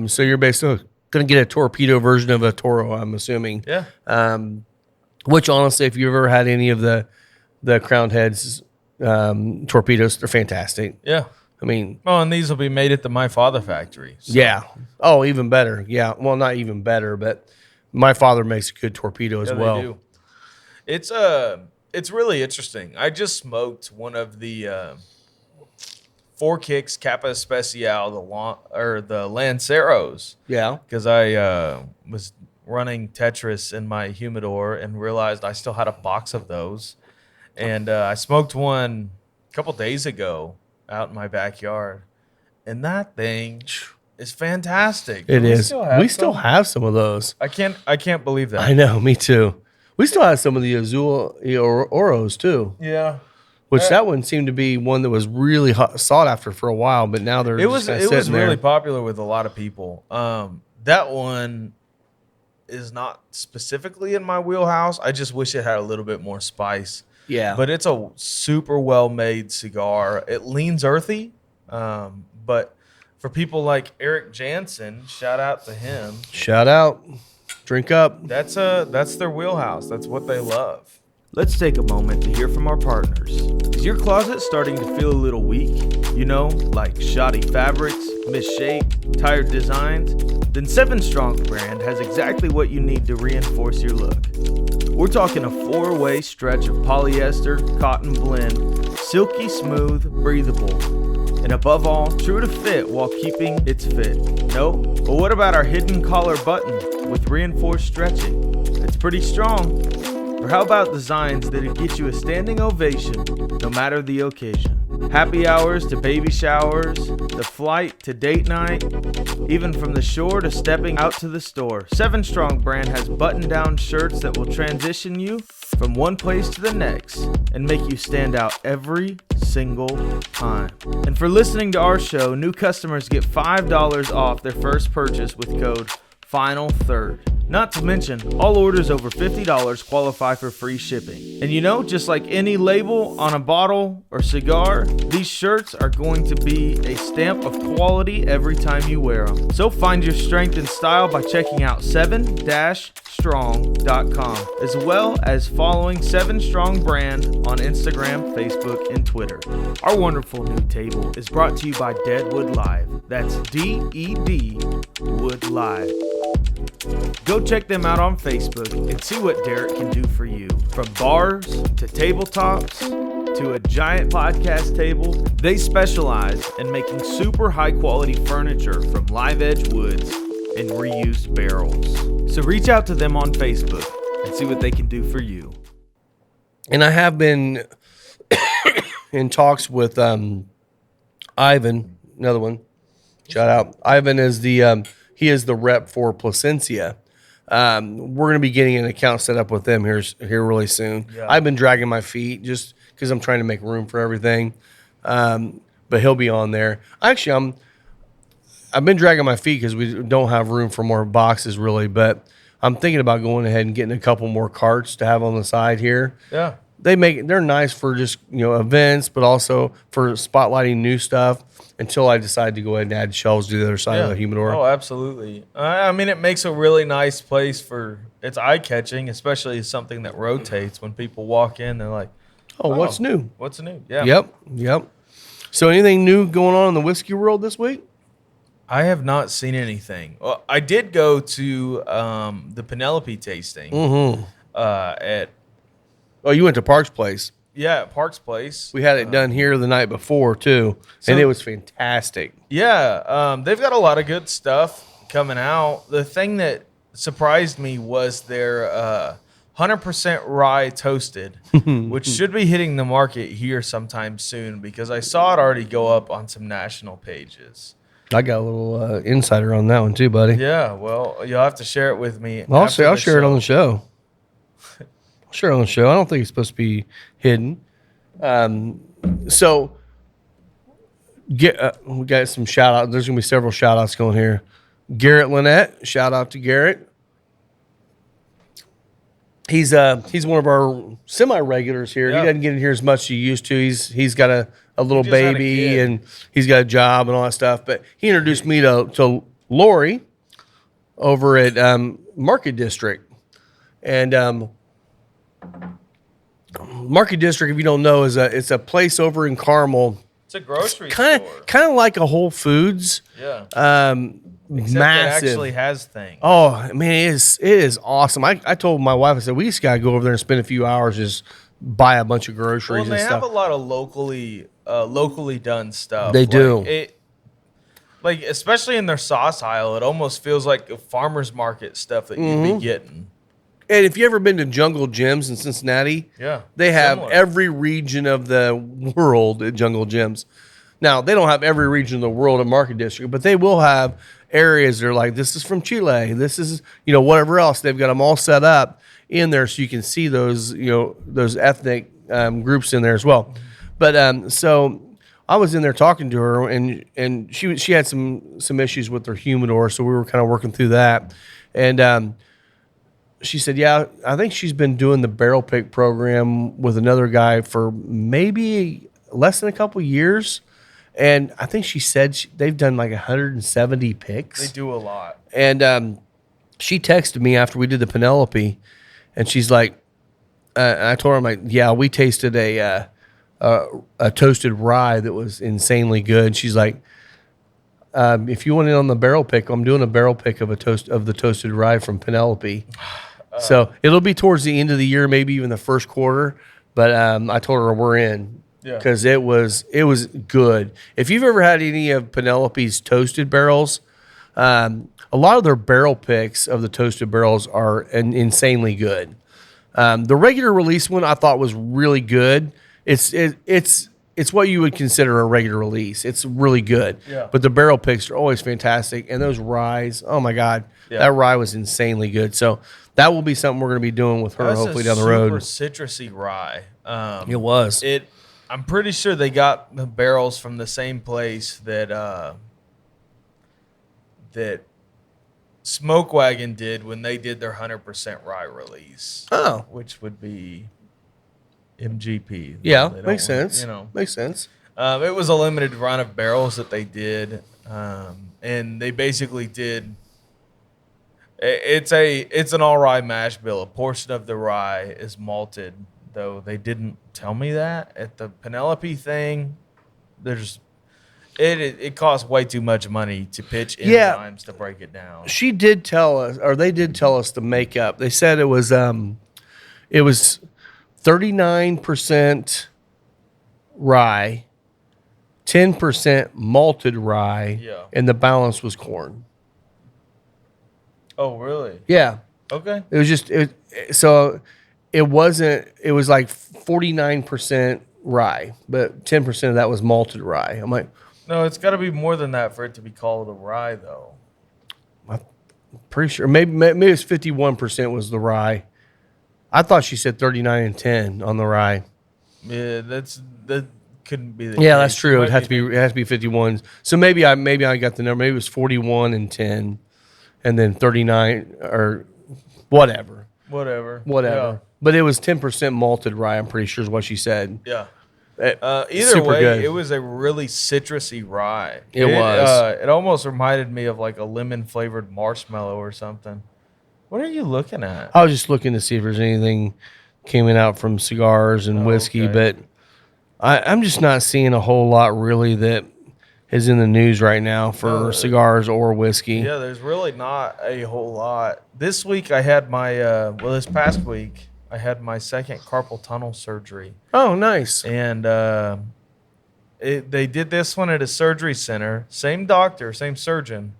So you're basically going to get a torpedo version of a Toro, I'm assuming. Yeah. Which honestly, if you've ever had any of the Crowned Heads torpedoes, they're fantastic. Yeah. I mean, and these will be made at the My Father factory. So. Yeah. Oh, even better. Yeah. Well, not even better, but My Father makes a good torpedo as well. They do. It's really interesting. I just smoked one of the 4 Kicks Kappa Especial, the Lanceros. Yeah. Because I was running Tetris in my humidor and realized I still had a box of those. And I smoked one a couple days ago out in my backyard. And that thing is fantastic. It is. We still have some of those. I can't believe that. I know, me too. We still have some of the Azul Oros too. Yeah. Which that one seemed to be one that was really sought after for a while, but now they're it was really really popular with a lot of people. That one is not specifically in my wheelhouse. I just wish it had a little bit more spice. Yeah. But it's a super well made cigar. It leans earthy, but for people like Eric Jansen, shout out to him. Shout out, drink up. That's their wheelhouse. That's what they love. Let's take a moment to hear from our partners. Is your closet starting to feel a little weak? You know, like shoddy fabrics, misshaped, tired designs? Then 7 Strong brand has exactly what you need to reinforce your look. We're talking a 4-way stretch of polyester, cotton blend, silky smooth, breathable, and above all, true to fit while keeping its fit. No? But what about our hidden collar button with reinforced stretching? It's pretty strong. Or how about designs that'll get you a standing ovation no matter the occasion? Happy hours to baby showers, the flight to date night, even from the shore to stepping out to the store. 7 Strong brand has button-down shirts that will transition you from one place to the next and make you stand out every single time. And for listening to our show, new customers get $5 off their first purchase with code FINAL3rd. Not to mention, all orders over $50 qualify for free shipping. And you know, just like any label on a bottle or cigar, these shirts are going to be a stamp of quality every time you wear them. So find your strength and style by checking out 7-strong.com, as well as following 7 Strong brand on Instagram, Facebook, and Twitter. Our wonderful new table is brought to you by Deadwood Live. That's D-E-D Wood Live. Go check them out on Facebook and see what Derek can do for you. From bars to tabletops to a giant podcast table, they specialize in making super high quality furniture from live edge woods and reused barrels. So reach out to them on Facebook and see what they can do for you. And I have been in talks with Ivan, another one. Shout out. Ivan is he is the rep for Placencia. We're going to be getting an account set up with them here really soon. Yeah. I've been dragging my feet just because I'm trying to make room for everything. But he'll be on there. Actually, I've been dragging my feet because we don't have room for more boxes really. But I'm thinking about going ahead and getting a couple more carts to have on the side here. Yeah. They're nice for just, events, but also for spotlighting new stuff until I decide to go ahead and add shelves to the other side of the humidor. Oh, absolutely. I mean, it makes a really nice place it's eye-catching, especially something that rotates. When people walk in, they're like, oh, what's new? What's new? Yeah. Yep. So anything new going on in the whiskey world this week? I have not seen anything. Well, I did go to the Penelope tasting at... Oh, you went to Park's Place. Yeah, at Park's Place. We had it done here the night before, too, and it was fantastic. Yeah, they've got a lot of good stuff coming out. The thing that surprised me was their 100% rye toasted, which should be hitting the market here sometime soon because I saw it already go up on some national pages. I got a little insider on that one, too, buddy. Yeah, well, you'll have to share it with me. I'll share it on the show. Sure, on the show. I don't think it's supposed to be hidden. So, we got some shout out. There's going to be several shout outs going here. Garrett Lynette, shout out to Garrett. He's one of our semi regulars here. Yeah. He doesn't get in here as much as he used to. He's got a little baby and he's got a job and all that stuff. But he introduced me to Lori over at Market District, and Market District, if you don't know, it's a place over in Carmel. It's a grocery store. Kind of like a Whole Foods. Yeah. Massive. It actually has things. Oh man, it is awesome. I told my wife, I said, we just gotta go over there and spend a few hours just buy a bunch of groceries. Well, they have a lot of locally done stuff. They do. Like especially in their sauce aisle, it almost feels like a farmer's market stuff that you'd be getting. And if you ever been to Jungle Gyms in Cincinnati, they have every region of the world at Jungle Gyms. Now, they don't have every region of the world at Market District, but they will have areas that are like, this is from Chile, this is, whatever else. They've got them all set up. in there so you can see those, those ethnic groups in there as well. But so I was in there talking to her, and she had some issues with her humidor, so we were kind of working through that. And she said, yeah, I think she's been doing the barrel pick program with another guy for maybe less than a couple years. And I think she said they've done like 170 picks. They do a lot. And she texted me after we did the Penelope, and she's like, I told her, I'm like, yeah, we tasted a toasted rye that was insanely good. She's like, if you want in on the barrel pick, I'm doing a barrel pick of the toasted rye from Penelope. So it'll be towards the end of the year, maybe even the first quarter. But I told her we're in because it was good. If you've ever had any of Penelope's toasted barrels, a lot of their barrel picks of the toasted barrels are insanely good. The regular release one I thought was really good. It's what you would consider a regular release. It's really good. Yeah. But the barrel picks are always fantastic. And those ryes, oh my God, that rye was insanely good. So that will be something we're going to be doing with her hopefully down the road. Super citrusy rye. It was. I'm pretty sure they got the barrels from the same place that Smoke Wagon did when they did their 100% rye release. Oh. Which would be MGP. Yeah, makes sense. Makes sense. It was a limited run of barrels that they did, and they basically did. It's an all rye mash bill. A portion of the rye is malted, though they didn't tell me that at the Penelope thing. It costs way too much money to pitch enzymes to break it down. She did tell us, or they did tell us the makeup. They said it was 39% rye, 10% malted rye, and the balance was corn. Oh, really? Yeah. Okay. It was just so it wasn't. It was like 49% rye, but 10% of that was malted rye. I'm like, no, it's got to be more than that for it to be called a rye, though. I'm pretty sure maybe it's 51% was the rye. I thought she said 39 and 10 on the rye. Yeah, that couldn't be the Yeah, case. that's true. It has to be 51. So maybe I got the number. Maybe it was 41 and 10, and then 39 or whatever. Whatever. Yeah. But it was 10% malted rye. I'm pretty sure is what she said. Yeah. Either way, good. It was a really citrusy rye. It was. It almost reminded me of like a lemon flavored marshmallow or something. What are you looking at? I was just looking to see if there's anything coming out from cigars and whiskey, but I'm just not seeing a whole lot really that is in the news right now for cigars or whiskey. Yeah, there's really not a whole lot. This week I had this past week I had my second carpal tunnel surgery. Oh, nice. And they did this one at a surgery center. Same doctor, same surgeon.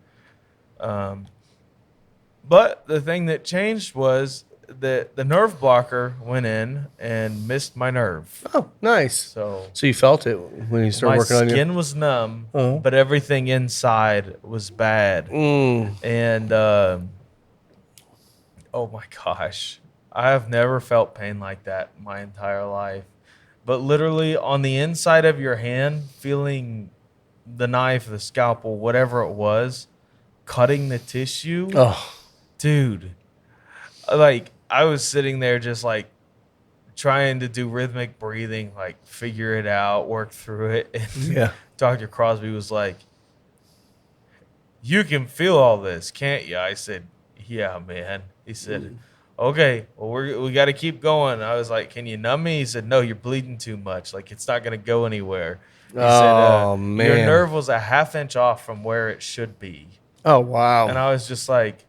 But the thing that changed was that the nerve blocker went in and missed my nerve. Oh, nice. So you felt it when you started working on it? My skin was numb, but everything inside was bad. And, oh my gosh, I have never felt pain like that my entire life. But literally on the inside of your hand, feeling the knife, the scalpel, whatever it was, cutting the tissue. Oh. Dude, like I was sitting there just like trying to do rhythmic breathing, like figure it out, work through it. And Dr. Crosby was like, "You can feel all this, can't you?" I said, "Yeah, man." He said, "Okay, well, we got to keep going." I was like, "Can you numb me?" He said, "No, you're bleeding too much. Like it's not going to go anywhere." He said, man. "Your nerve was a half inch off from where it should be." Oh, wow. And I was just like,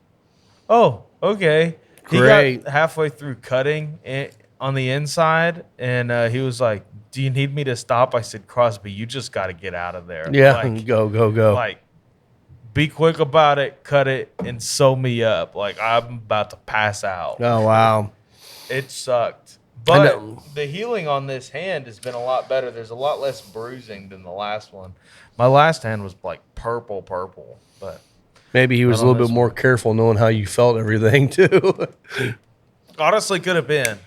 "Oh, okay." Great. He got halfway through cutting it on the inside, and he was like, "Do you need me to stop?" I said, "Crosby, you just got to get out of there." Yeah, like, go. Like, be quick about it, cut it, and sew me up. Like, I'm about to pass out. Oh, wow. It sucked. But the healing on this hand has been a lot better. There's a lot less bruising than the last one. My last hand was like purple, but maybe he was a little bit more careful knowing how you felt everything too. Honestly, could have been.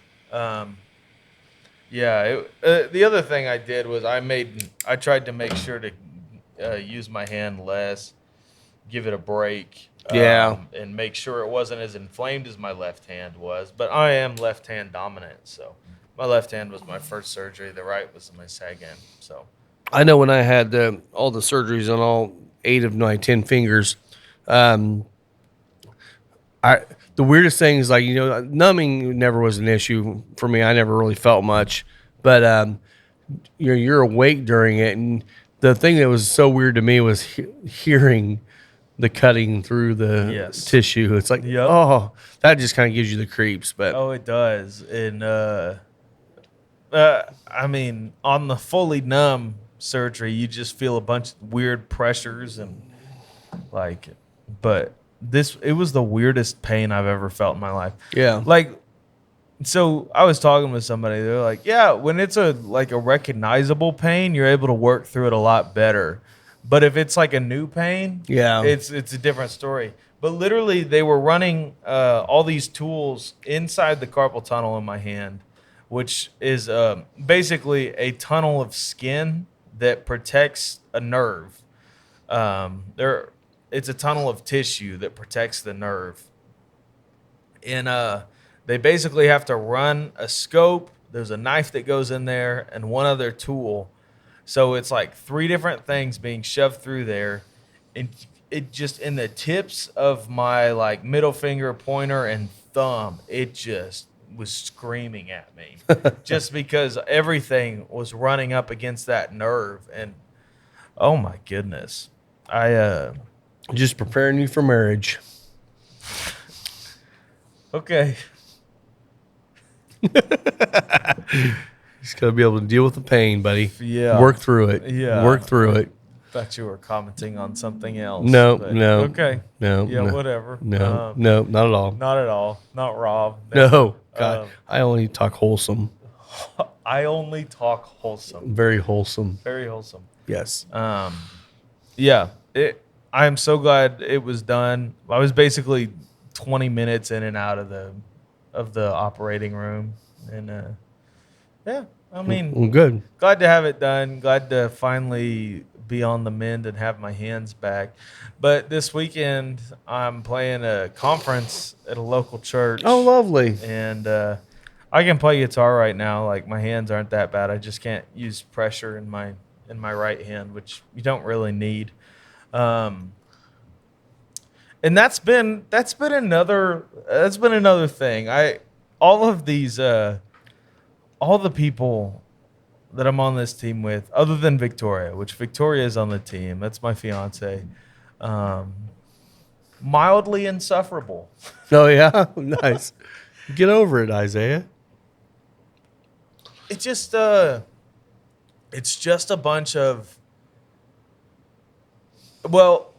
The other thing I did was I tried to make sure to use my hand less, give it a break, Yeah. and make sure it wasn't as inflamed as my left hand was. But I am left hand dominant, so my left hand was my first surgery. The right was my second. So I know when I had all the surgeries on all 8 of my 10 fingers, the weirdest thing is like, numbing never was an issue for me. I never really felt much, but you're awake during it, and the thing that was so weird to me was hearing the cutting through the tissue. It's like, oh, that just kind of gives you the creeps. But it does, and I mean, on the fully numb surgery, you just feel a bunch of weird pressures and but it was the weirdest pain I've ever felt in my life. Yeah. So I was talking with somebody. They're like, yeah, when it's a recognizable pain, you're able to work through it a lot better. But if it's like a new pain, it's a different story. But literally, they were running all these tools inside the carpal tunnel in my hand, which is basically a tunnel of skin that protects a nerve. It's a tunnel of tissue that protects the nerve. And they basically have to run a scope. There's a knife that goes in there and one other tool. So it's like 3 different things being shoved through there. And it just, in the tips of my middle finger, pointer, and thumb, it just was screaming at me. Just because everything was running up against that nerve. And oh my goodness. Just preparing you for marriage. Okay. Just got to be able to deal with the pain, buddy. Yeah. Work through it. Yeah. Work through it. Thought you were commenting on something else. No. Okay. No. Yeah, whatever. No, not at all. Not at all. Not Rob. No. God, I only talk wholesome. I only talk wholesome. Very wholesome. Very wholesome. Yes. Yeah. I'm so glad it was done. I was basically 20 minutes in and out of the operating room, and I mean, well, good. Glad to have it done. Glad to finally be on the mend and have my hands back. But this weekend, I'm playing a conference at a local church. Oh, lovely. And I can play guitar right now. My hands aren't that bad. I just can't use pressure in my right hand, which you don't really need. And that's been another thing. All the people that I'm on this team with, other than Victoria, which Victoria is on the team. That's my fiance. Mildly insufferable. Oh yeah, nice. Get over it, Isaiah. It's just a bunch of. Well,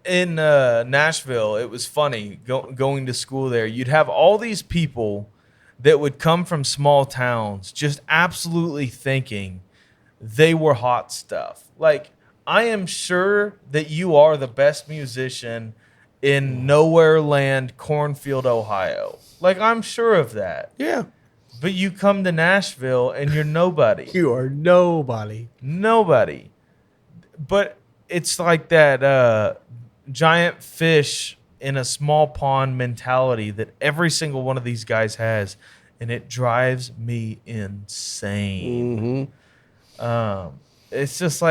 in Nashville, it was funny going to school there. You'd have all these people that would come from small towns just absolutely thinking they were hot stuff. I am sure that you are the best musician in nowhere land, Cornfield, Ohio. I'm sure of that. Yeah. But you come to Nashville and you're nobody. You are nobody. Nobody. But it's like that giant fish in a small pond mentality that every single one of these guys has, and it drives me insane. Mm-hmm. It's just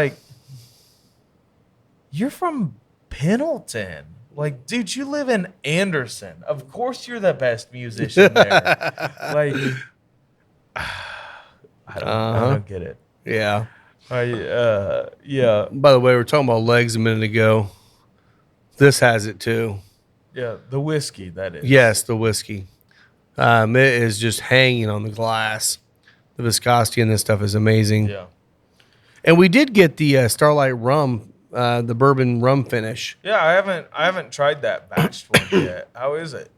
you're from Pendleton. Dude, you live in Anderson. Of course you're the best musician there. I don't get it. Yeah. Yeah. By the way, we were talking about legs a minute ago. This has it too. Yeah, the whiskey, that is. Yes, the whiskey. It is just hanging on the glass. The viscosity in this stuff is amazing. Yeah. And we did get the Starlight rum, the bourbon rum finish. Yeah, I haven't tried that batched one yet. How is it?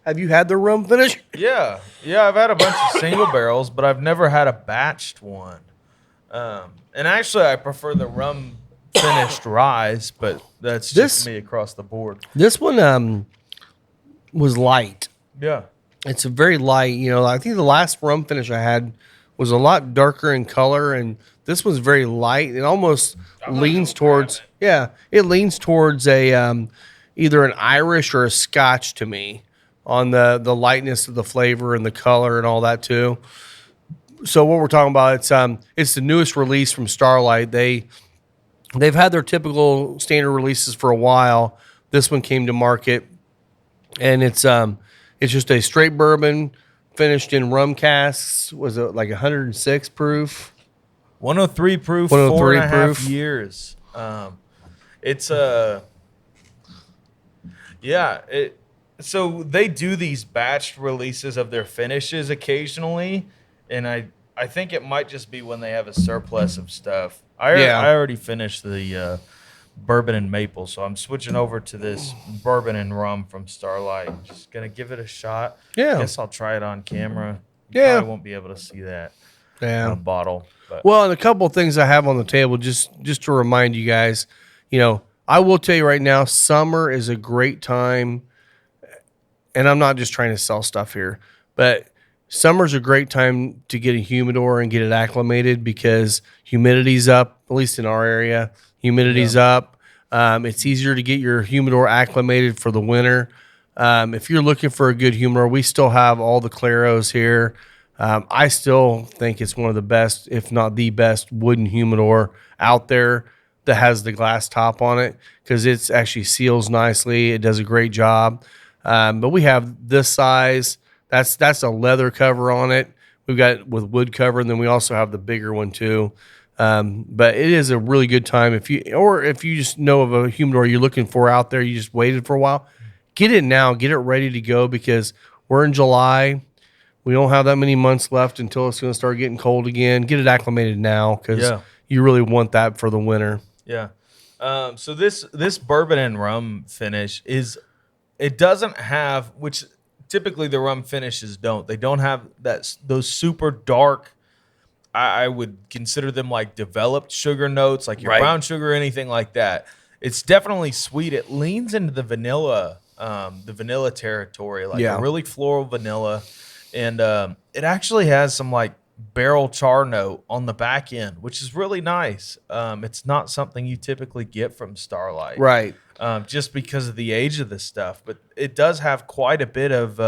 Have you had the rum finish? Yeah, I've had a bunch of single barrels, but I've never had a batched one. And actually, I prefer the rum finished ryes, but that's just me across the board. This one was light. Yeah. It's a very light. I think the last rum finish I had was a lot darker in color, and this was very light. It almost leans towards, it leans towards a either an Irish or a Scotch to me on the lightness of the flavor and the color and all that too. So what we're talking about, it's the newest release from Starlight. They've had their typical standard releases for a while. This one came to market, and it's just a straight bourbon finished in rum casks. Was it like 106 proof? 103 proof, 103 4.5 proof. years. It's a yeah. So they do these batched releases of their finishes occasionally, and I think it might just be when they have a surplus of stuff. I already finished the bourbon and maple, so I'm switching over to this bourbon and rum from Starlight. Just gonna give it a shot. Yeah. Guess I'll try it on camera. Yeah. Probably won't be able to see that in a bottle. But. Well, and a couple of things I have on the table, just to remind you guys, I will tell you right now, summer is a great time, and I'm not just trying to sell stuff here, but summer's a great time to get a humidor and get it acclimated because humidity's up, at least in our area. Humidity's up. It's easier to get your humidor acclimated for the winter. If you're looking for a good humidor, we still have all the Claros here. I still think it's one of the best, if not the best, wooden humidor out there that has the glass top on it because it actually seals nicely. It does a great job. But we have this size. That's a leather cover on it. We've got it with wood cover, and then we also have the bigger one too. But it is a really good time if you just know of a humidor you're looking for out there, you just waited for a while, get it now, get it ready to go because we're in July. We don't have that many months left until it's going to start getting cold again. Get it acclimated now because you really want that for the winter. Yeah. So this bourbon and rum finish it doesn't have, which typically the rum finishes don't. They don't have those super dark. I would consider them like developed sugar notes, like your brown sugar or anything like that. It's definitely sweet. It leans into the vanilla territory, like a really floral vanilla. And it actually has some like barrel char note on the back end, which is really nice. It's not something you typically get from Starlight. Right. Just because of the age of the stuff. But it does have quite a bit of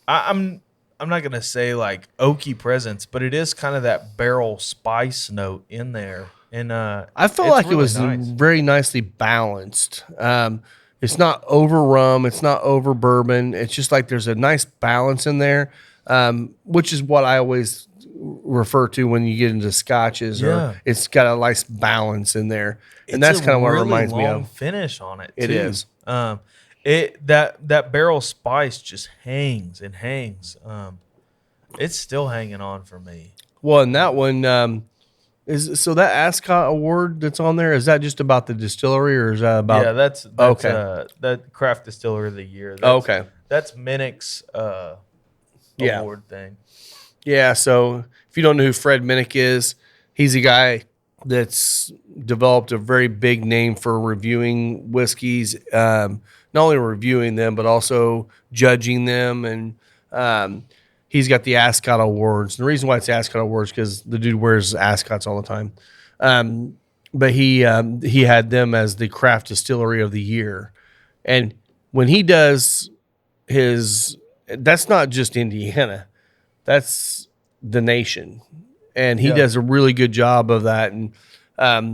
I'm not going to say like oaky presence, but it is kind of that barrel spice note in there. And I felt like really it was very nicely balanced. It's not over rum. It's not over bourbon. It's just like there's a nice balance in there, which is what I always refer to when you get into scotches. Or it's got a nice balance in there. And that's kind of what it reminds me of. Finish on it, too. It is. That barrel spice just hangs and hangs. It's still hanging on for me. Well, and that one that Ascot Award that's on there, is that just about the distillery or is that about? Yeah, that's okay. That Craft Distiller of the Year. Okay, that's Minnick's award thing. Yeah. So if you don't know who Fred Minnick is, he's a guy that's developed a very big name for reviewing whiskeys, not only reviewing them, but also judging them. And he's got the Ascot Awards. The reason why it's Ascot Awards is because the dude wears Ascots all the time. But he had them as the Craft Distillery of the Year. And when he does that's not just Indiana. That's the nation. And he does a really good job of that. And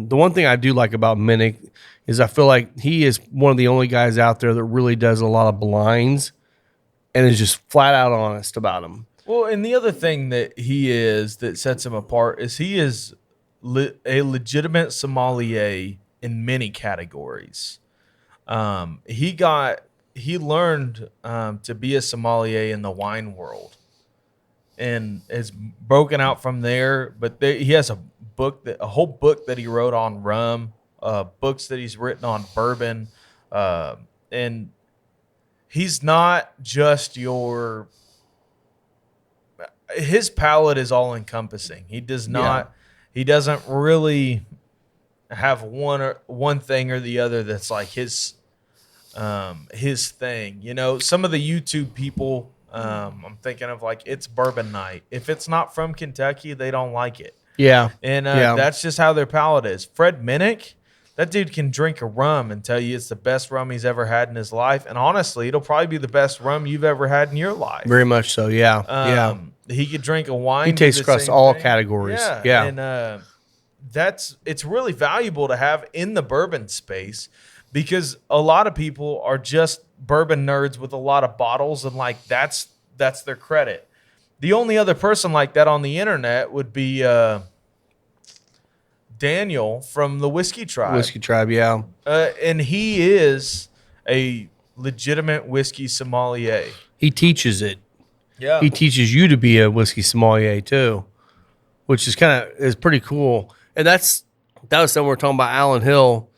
the one thing I do like about Minnick is I feel like he is one of the only guys out there that really does a lot of blinds and is just flat out honest about them. Well, and the other thing that that sets him apart is he is a legitimate sommelier in many categories. He learned to be a sommelier in the wine world. And is broken out from there, but he has a whole book that he wrote on rum, books that he's written on bourbon, and he's not just his palate is all encompassing. He doesn't really have one thing or the other that's like his thing. You know, some of the YouTube people I'm thinking of like It's Bourbon Night. If it's not from Kentucky, they don't like it. Yeah. And Yeah. that's just how their palate is. Fred Minnick, that dude can drink a rum and tell you it's the best rum he's ever had in his life. And honestly, it'll probably be the best rum you've ever had in your life. Very much so. Yeah. He could drink a wine. He tastes across all categories. Yeah. And it's really valuable to have in the bourbon space because a lot of people are just bourbon nerds with a lot of bottles and like that's their credit. The only other person like that on the internet would be Daniel from the Whiskey Tribe. Whiskey Tribe, yeah. And he is a legitimate whiskey sommelier. He teaches it. Yeah. He teaches you to be a whiskey sommelier too, which is pretty cool. And that was something we're talking about. Alan Hill.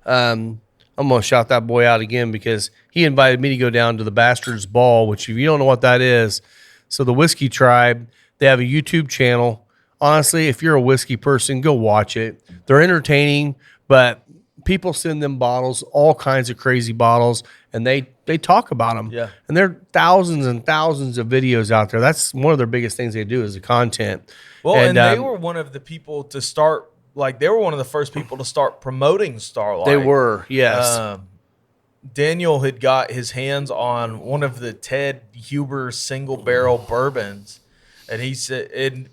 I'm gonna shout that boy out again because he invited me to go down to the Bastards Ball, which if you don't know what that is, so the Whiskey Tribe, they have a YouTube channel. Honestly, if you're a whiskey person, go watch it. They're entertaining, but people send them bottles, all kinds of crazy bottles, and they talk about them. Yeah. And there are thousands and thousands of videos out there. That's one of their biggest things they do is the content. Well, and they were one of the people to start, like they were one of the first people to start promoting Starlight. They were, yes. Daniel had got his hands on one of the Ted Huber single barrel bourbons, and he said,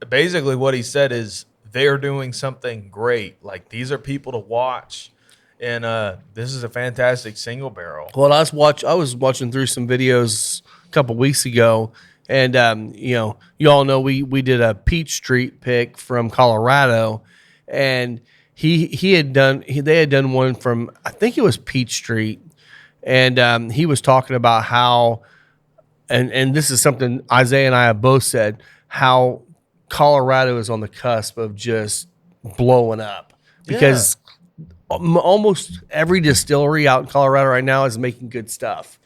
basically what he said is they're doing something great. Like these are people to watch, and this is a fantastic single barrel. Well, I was watching through some videos a couple weeks ago, and you all know we did a Peach Street pick from Colorado, and they had done one from, I think it was Peach Street, and he was talking about how, and this is something Isaiah and I have both said, how Colorado is on the cusp of just blowing up because almost every distillery out in Colorado right now is making good stuff.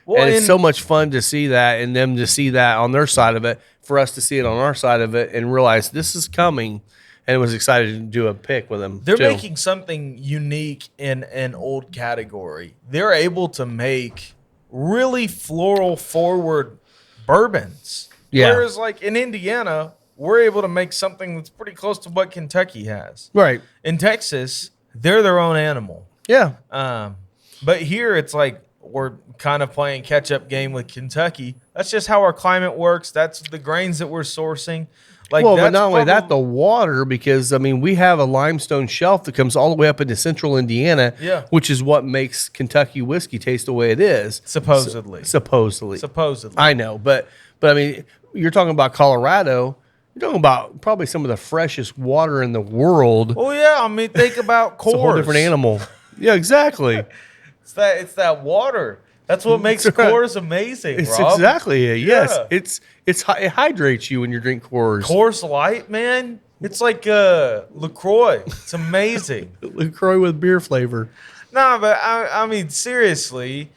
Well, and it's so much fun to see that and them to see that on their side of it, for us to see it on our side of it and realize this is coming. And was excited to do a pick with them. They're making something unique in an old category. They're able to make really floral forward bourbons. Yeah. Whereas like in Indiana, we're able to make something that's pretty close to what Kentucky has. Right. In Texas, they're their own animal. Yeah. But here it's like we're kind of playing catch-up game with Kentucky. That's just how our climate works. That's the grains that we're sourcing. Like, well, but not only that, the water, because, I mean, we have a limestone shelf that comes all the way up into central Indiana, which is what makes Kentucky whiskey taste the way it is. Supposedly. Supposedly. I know, but I mean, you're talking about Colorado. You're talking about probably some of the freshest water in the world. Oh, yeah. I mean, think about Coors. It's a whole different animal. Yeah, exactly. It's that water. That's what makes Coors amazing, It's Rob. Exactly it. Yes. It hydrates you when you drink Coors. Coors Light, man. It's like LaCroix. It's amazing. LaCroix with beer flavor. No, but I mean, seriously,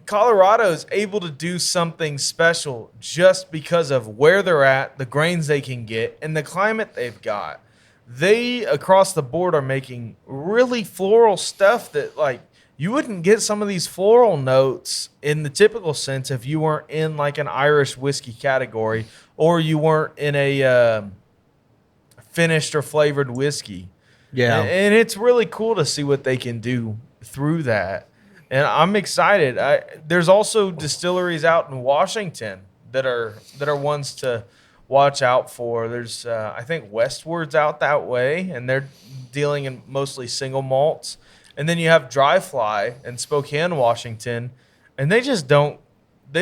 Colorado is able to do something special just because of where they're at, the grains they can get, and the climate they've got. They, across the board, are making really floral stuff that, like, you wouldn't get some of these floral notes in the typical sense if you weren't in like an Irish whiskey category or you weren't in a finished or flavored whiskey. Yeah. And it's really cool to see what they can do through that. And I'm excited. There's also distilleries out in Washington that are ones to watch out for. There's I think Westward's out that way, and they're dealing in mostly single malts. And then you have Dry Fly in Spokane, Washington, and they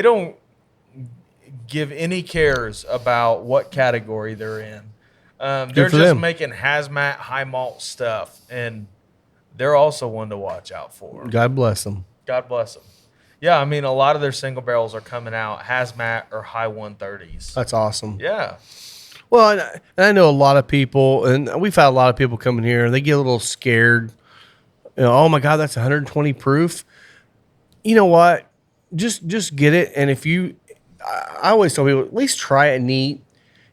don't give any cares about what category they're in. They're just making hazmat high malt stuff, and they're also one to watch out for. God bless them. God bless them. Yeah, I mean, a lot of their single barrels are coming out hazmat or high 130s. That's awesome. Yeah. Well, and I know a lot of people, and we've had a lot of people coming here, and they get a little scared. You know, oh my God, that's 120 proof. You know what? Just get it. And I always tell people, at least try it neat.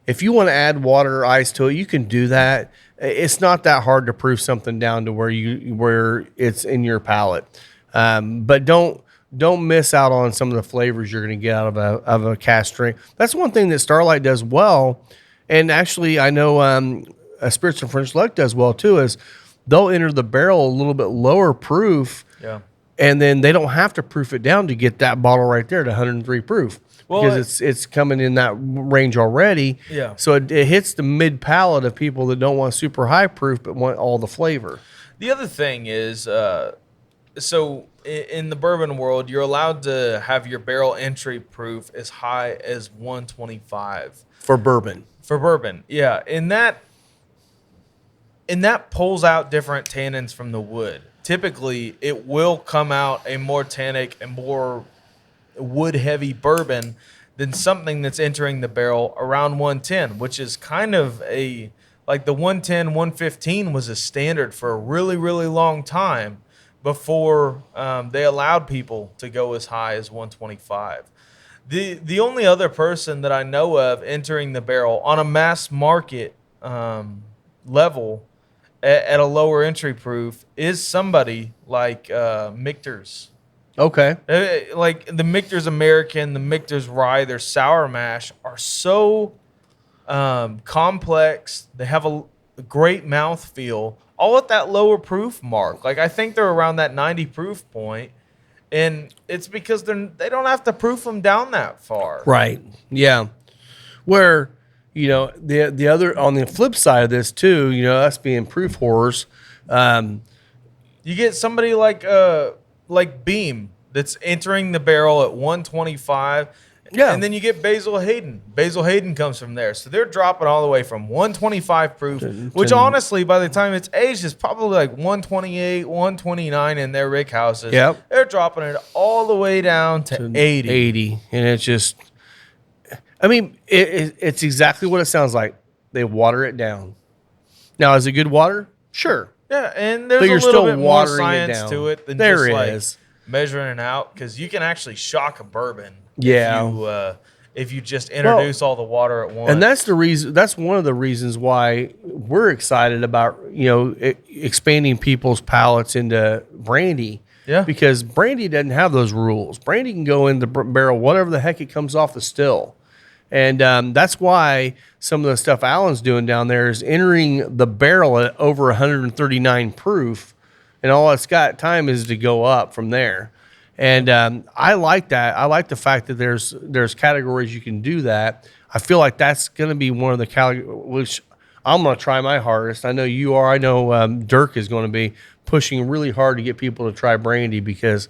If you want to add water or ice to it, you can do that. It's not that hard to proof something down to where it's in your palate. But don't don't miss out on some of the flavors you're going to get out of a cask strength. That's one thing that Starlight does well, and actually I know a Spirits and French Luck does well too. Is they'll enter the barrel a little bit lower proof, and then they don't have to proof it down to get that bottle right there to 103 proof. Well, because it's coming in that range already. Yeah. So it hits the mid palate of people that don't want super high proof but want all the flavor. The other thing is, so in the bourbon world, you're allowed to have your barrel entry proof as high as 125 for bourbon. For bourbon, yeah, and that pulls out different tannins from the wood. Typically, it will come out a more tannic and more wood-heavy bourbon than something that's entering the barrel around 110, which is kind of like the 110, 115 was a standard for a really, really long time before they allowed people to go as high as 125. The only other person that I know of entering the barrel on a mass market level at a lower entry proof is somebody like Michter's. Okay. Like the Michter's American, the Michter's Rye, their sour mash are so complex. They have a great mouthfeel, all at that lower proof mark. Like I think they're around that 90 proof point, and it's because they don't have to proof them down that far. Right. Yeah. Where, the other, on the flip side of this too, us being proof whores, you get somebody like Beam that's entering the barrel at 125. Yeah. And then you get Basil Hayden. Basil Hayden comes from there. So they're dropping all the way from 125 proof, which honestly, by the time it's aged, is probably like 128, 129 in their rick houses. Yep. They're dropping it all the way down to 80. 80. And it's just, it's exactly what it sounds like. They water it down. Now, is it good water? Sure. Yeah, and there's a little bit more science to it than there just measuring it out, because you can actually shock a bourbon. Yeah. If you just introduce all the water at once. And that's the reason. That's one of the reasons why we're excited about expanding people's palates into brandy. Yeah. Because brandy doesn't have those rules. Brandy can go in the barrel whatever the heck it comes off the still. And that's why some of the stuff Alan's doing down there is entering the barrel at over 139 proof, and all it's got time is to go up from there. And I like that. I like the fact that there's categories you can do that. I feel like that's going to be one of the categories, which I'm going to try my hardest. I know you are. I know Dirk is going to be pushing really hard to get people to try brandy, because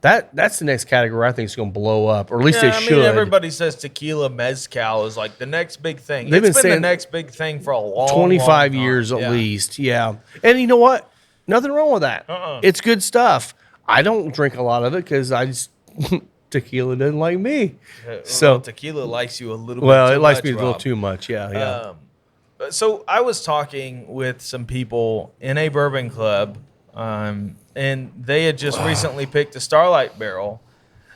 that's the next category I think is going to blow up, or at least it should. Everybody says tequila mezcal is like the next big thing. It's been the next big thing for a long 25 long years at least. Yeah. And you know what? Nothing wrong with that. It's good stuff. I don't drink a lot of it because tequila doesn't like me. So tequila likes you a little bit well, too it likes much, me a little Rob. too much. Yeah. So I was talking with some people in a bourbon club, and they had just recently picked a Starlight barrel,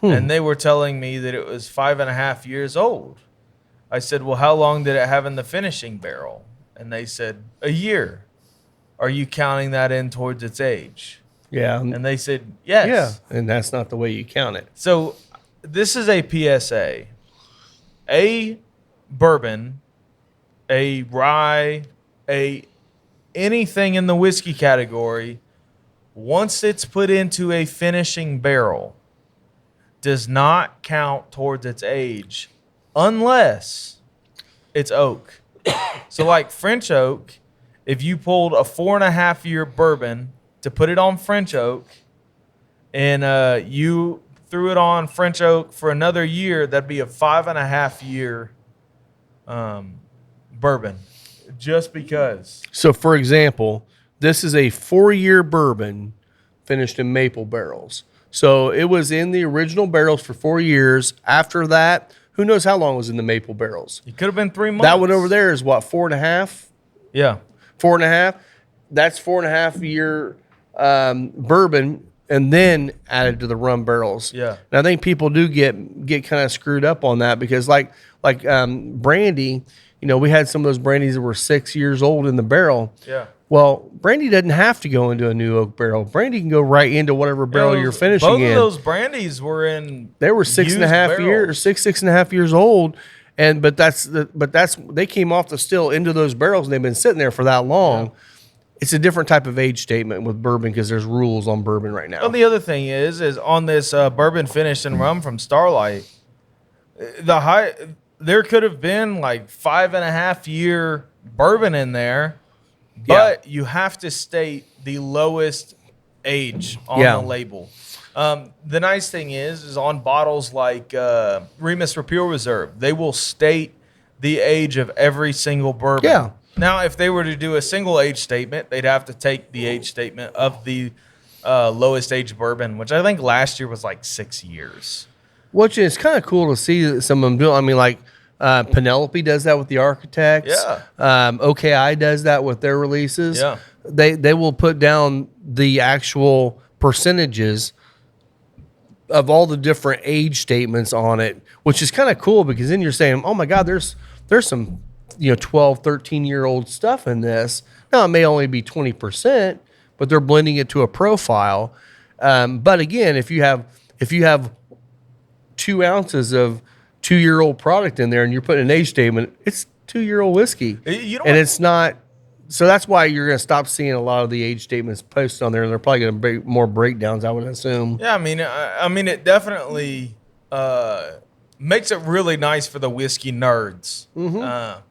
and they were telling me that it was 5.5 years old. I said, well, how long did it have in the finishing barrel? And they said, a year. Are you counting that in towards its age? Yeah. And they said, yes. Yeah, and that's not the way you count it. So this is a PSA. A bourbon, a rye, anything in the whiskey category, once it's put into a finishing barrel, does not count towards its age unless it's oak. So like French oak, if you pulled a 4.5-year bourbon to put it on French oak, and you threw it on French oak for another year, that'd be a 5.5-year bourbon, just because. So, for example, this is a 4-year bourbon finished in maple barrels. So it was in the original barrels for 4 years. After that, who knows how long it was in the maple barrels? It could have been 3 months. That one over there is what, 4.5? Yeah. 4.5. That's 4.5-year bourbon, and then added to the rum barrels. Yeah. And I think people do get kind of screwed up on that, because like brandy, we had some of those brandies that were 6 years old in the barrel. Yeah. Well, brandy doesn't have to go into a new oak barrel. Brandy can go right into whatever barrel you're finishing both in. of those brandies were in. They were 6.5 years old, but they came off the still into those barrels, and they've been sitting there for that long. Yeah. It's a different type of age statement with bourbon because there's rules on bourbon right now. Well, the other thing is on this bourbon finished and rum from Starlight, there could have been like 5.5 year bourbon in there, but you have to state the lowest age on the label. The nice thing is on bottles like Remus Repeal Reserve, they will state the age of every single bourbon. Yeah. Now, if they were to do a single age statement, they'd have to take the age statement of the lowest age bourbon, which I think last year was like 6 years. Which is kind of cool to see that some of them do. I mean, like Penelope does that with the Architects. Yeah. OKI does that with their releases. Yeah. They will put down the actual percentages of all the different age statements on it, which is kind of cool because then you're saying, oh my God, there's some 12, 13-year-old stuff in this. Now, it may only be 20%, but they're blending it to a profile. But again, if you have 2 ounces of 2-year-old product in there and you're putting an age statement, it's 2-year-old whiskey. And it's not. So that's why you're going to stop seeing a lot of the age statements posted on there. And they're probably going to be more breakdowns, I would assume. Yeah, I mean, it definitely makes it really nice for the whiskey nerds. Mm-hmm.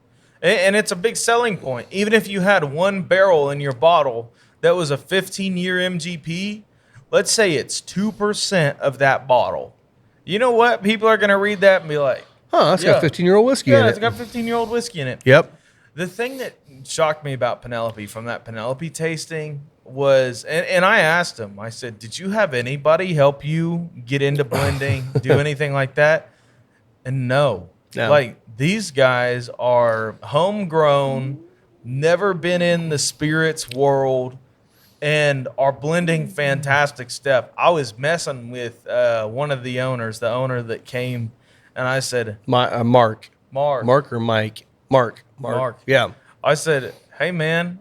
And it's a big selling point. Even if you had one barrel in your bottle that was a 15-year MGP, let's say it's 2% of that bottle. You know what? People are going to read that and be like, that's got 15-year-old whiskey in it. Yeah, it's got 15-year-old whiskey in it. Yep. The thing that shocked me about Penelope from that Penelope tasting was, and I asked him, I said, did you have anybody help you get into blending, do anything like that? And no. Like, these guys are homegrown, never been in the spirits world, and are blending fantastic stuff. I was messing with one of the owners, the owner that came, and I said, Mark. Mark or Mike? Mark. Yeah. I said, hey, man,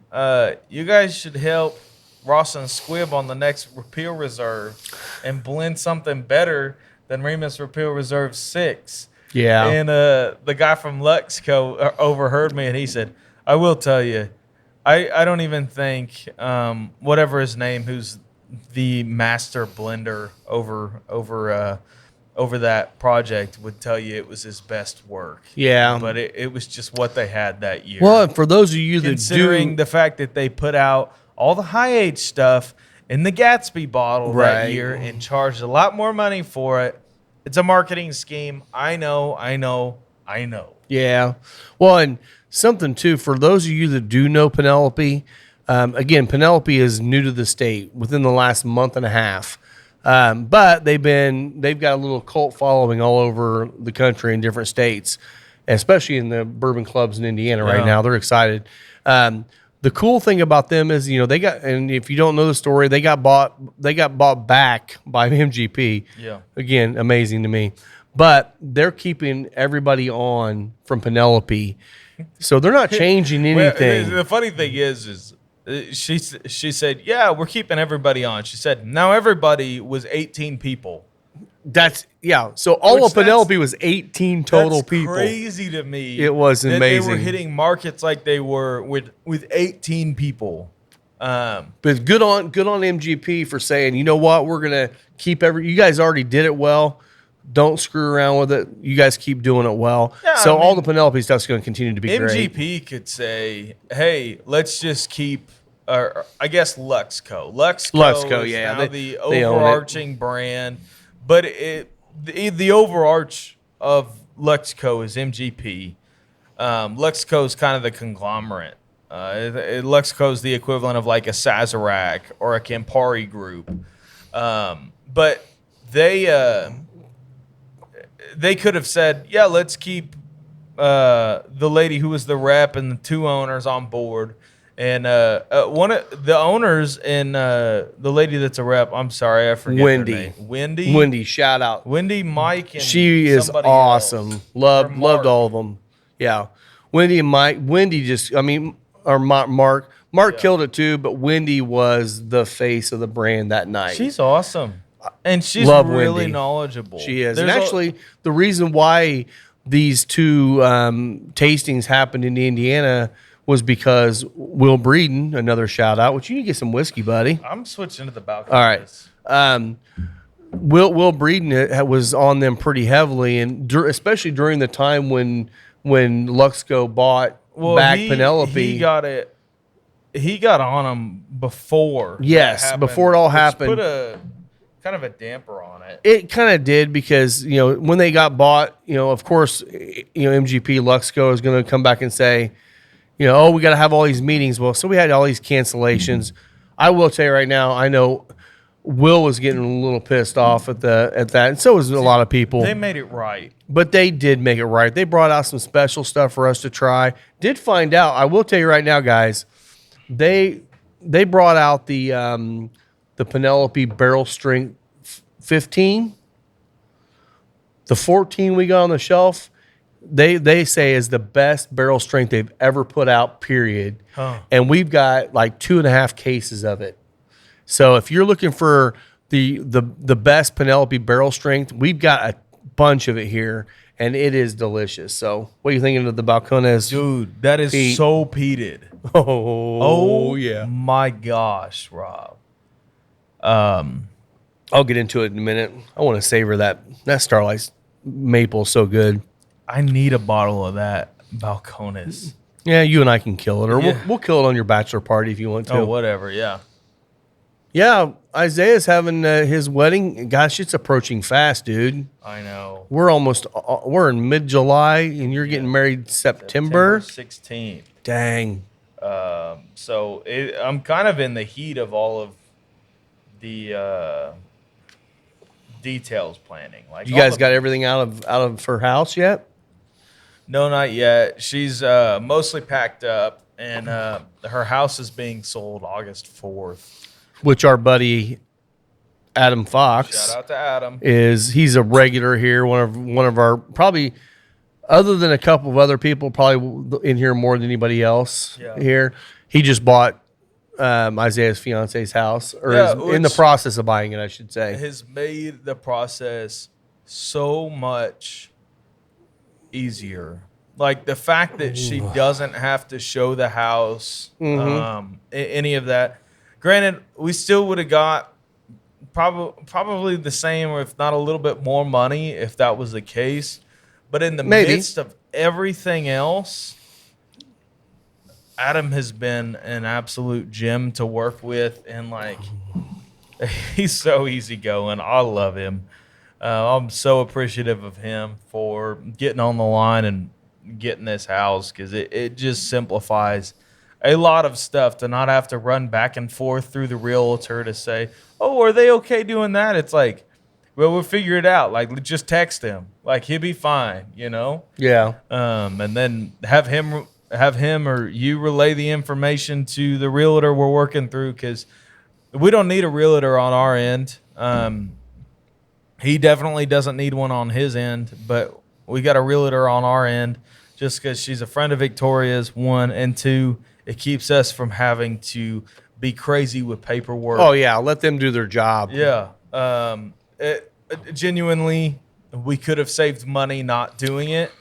you guys should help Ross and Squibb on the next Repeal Reserve and blend something better than Remus Repeal Reserve 6. Yeah. And the guy from Luxco overheard me, and he said, I will tell you, I don't even think whatever his name, who's the master blender over that project, would tell you it was his best work. Yeah. But it was just what they had that year. Well, for those of you that considering the fact that they put out all the high age stuff in the Gatsby bottle that year and charged a lot more money for it, it's a marketing scheme. I know. Yeah. Well, and something too, for those of you that do know Penelope, again, Penelope is new to the state within the last month and a half. But they've got a little cult following all over the country in different states, especially in the bourbon clubs in Indiana right now. They're excited. The cool thing about them is, they got, and if you don't know the story, they got bought back by MGP. Yeah. Again, amazing to me. But they're keeping everybody on from Penelope. So they're not changing anything. Well, the funny thing is she said, yeah, we're keeping everybody on. She said, now everybody was 18 people. So all of Penelope was 18 total people. Crazy to me. It was amazing. They were hitting markets like they were with 18 people. But good on MGP for saying, you know what, we're gonna keep you guys already did it well. Don't screw around with it. You guys keep doing it well. Yeah, all the Penelope stuff's going to continue to be great. MGP could say, hey, let's just keep, I guess, Luxco. Luxco is now the overarching brand. But the overarch of Luxco is MGP. Luxco is kind of the conglomerate. Luxco is the equivalent of like a Sazerac or a Campari group. But they could have said, yeah, let's keep the lady who was the rep and the 2 owners on board. And one of the owners and the lady that's a rep, I'm sorry, I forget her name. Wendy, shout out. Wendy, Mike, and she is awesome. Else. Loved all of them. Yeah. Wendy and Mike. Wendy just, or Mark. Mark killed it too, but Wendy was the face of the brand that night. She's awesome. And she's Love really Wendy. knowledgeable. She is. And actually, the reason why these two tastings happened in Indiana was because Will Breeden, another shout out, which you need to get some whiskey, buddy. I'm switching to the Balcones. All right. Will Breeden was on them pretty heavily, and especially during the time when Luxco bought back Penelope. He got on them before. Yes, before it all happened. Put a kind of a damper on it. It kind of did because, when they got bought, of course, MGP Luxco is going to come back and say, oh, we got to have all these meetings. Well, so we had all these cancellations. I will tell you right now, I know Will was getting a little pissed off at that, and so was a lot of people. They made it right. But they did make it right. They brought out some special stuff for us to try. Did find out, I will tell you right now, guys, they brought out the Penelope Barrel Strength 15. The 14 we got on the shelf, they say is the best barrel strength they've ever put out, period. Huh. And we've got like 2.5 cases of it. So if you're looking for the best Penelope barrel strength, we've got a bunch of it here, and it is delicious. So what are you thinking of the Balcones? Dude, that is so peated. Oh, yeah. My gosh, Rob. I'll get into it in a minute. I want to savor that Starlight's maple so good. I need a bottle of that Balcones. Yeah, you and I can kill it, or Yeah. we'll kill it on your bachelor party if you want to. Oh, whatever, yeah. Yeah, Isaiah's having his wedding. Gosh, it's approaching fast, dude. I know. We're in mid-July, and you're getting married September 16th. Dang. So I'm kind of in the heat of all of the details planning. Like, You guys got everything out of her house yet? No, not yet. She's mostly packed up, and her house is being sold August 4th. Which our buddy Adam Fox, Shout out to Adam. he's a regular here. One of our, probably, other than a couple of other people, probably in here more than anybody else here. He just bought Isaiah's fiance's house, or is in the process of buying it, I should say. Has made the process so much easier. Like the fact that she doesn't have to show the house, any of that. Granted, we still would have got probably the same, or if not a little bit more money, if that was the case. But in the midst of everything else, Adam has been an absolute gem to work with, and like he's so easygoing. I love him. I'm so appreciative of him for getting on the line and getting this house, because it just simplifies a lot of stuff to not have to run back and forth through the realtor to say, oh, are they okay doing that? It's like, well, we'll figure it out. Like, just text him. Like, he'll be fine, Yeah. And then have him or you relay the information to the realtor we're working through, because we don't need a realtor on our end. He definitely doesn't need one on his end, but we got a realtor on our end just because she's a friend of Victoria's, one, and two, it keeps us from having to be crazy with paperwork. Oh, yeah. Let them do their job. Yeah. Genuinely, we could have saved money not doing it,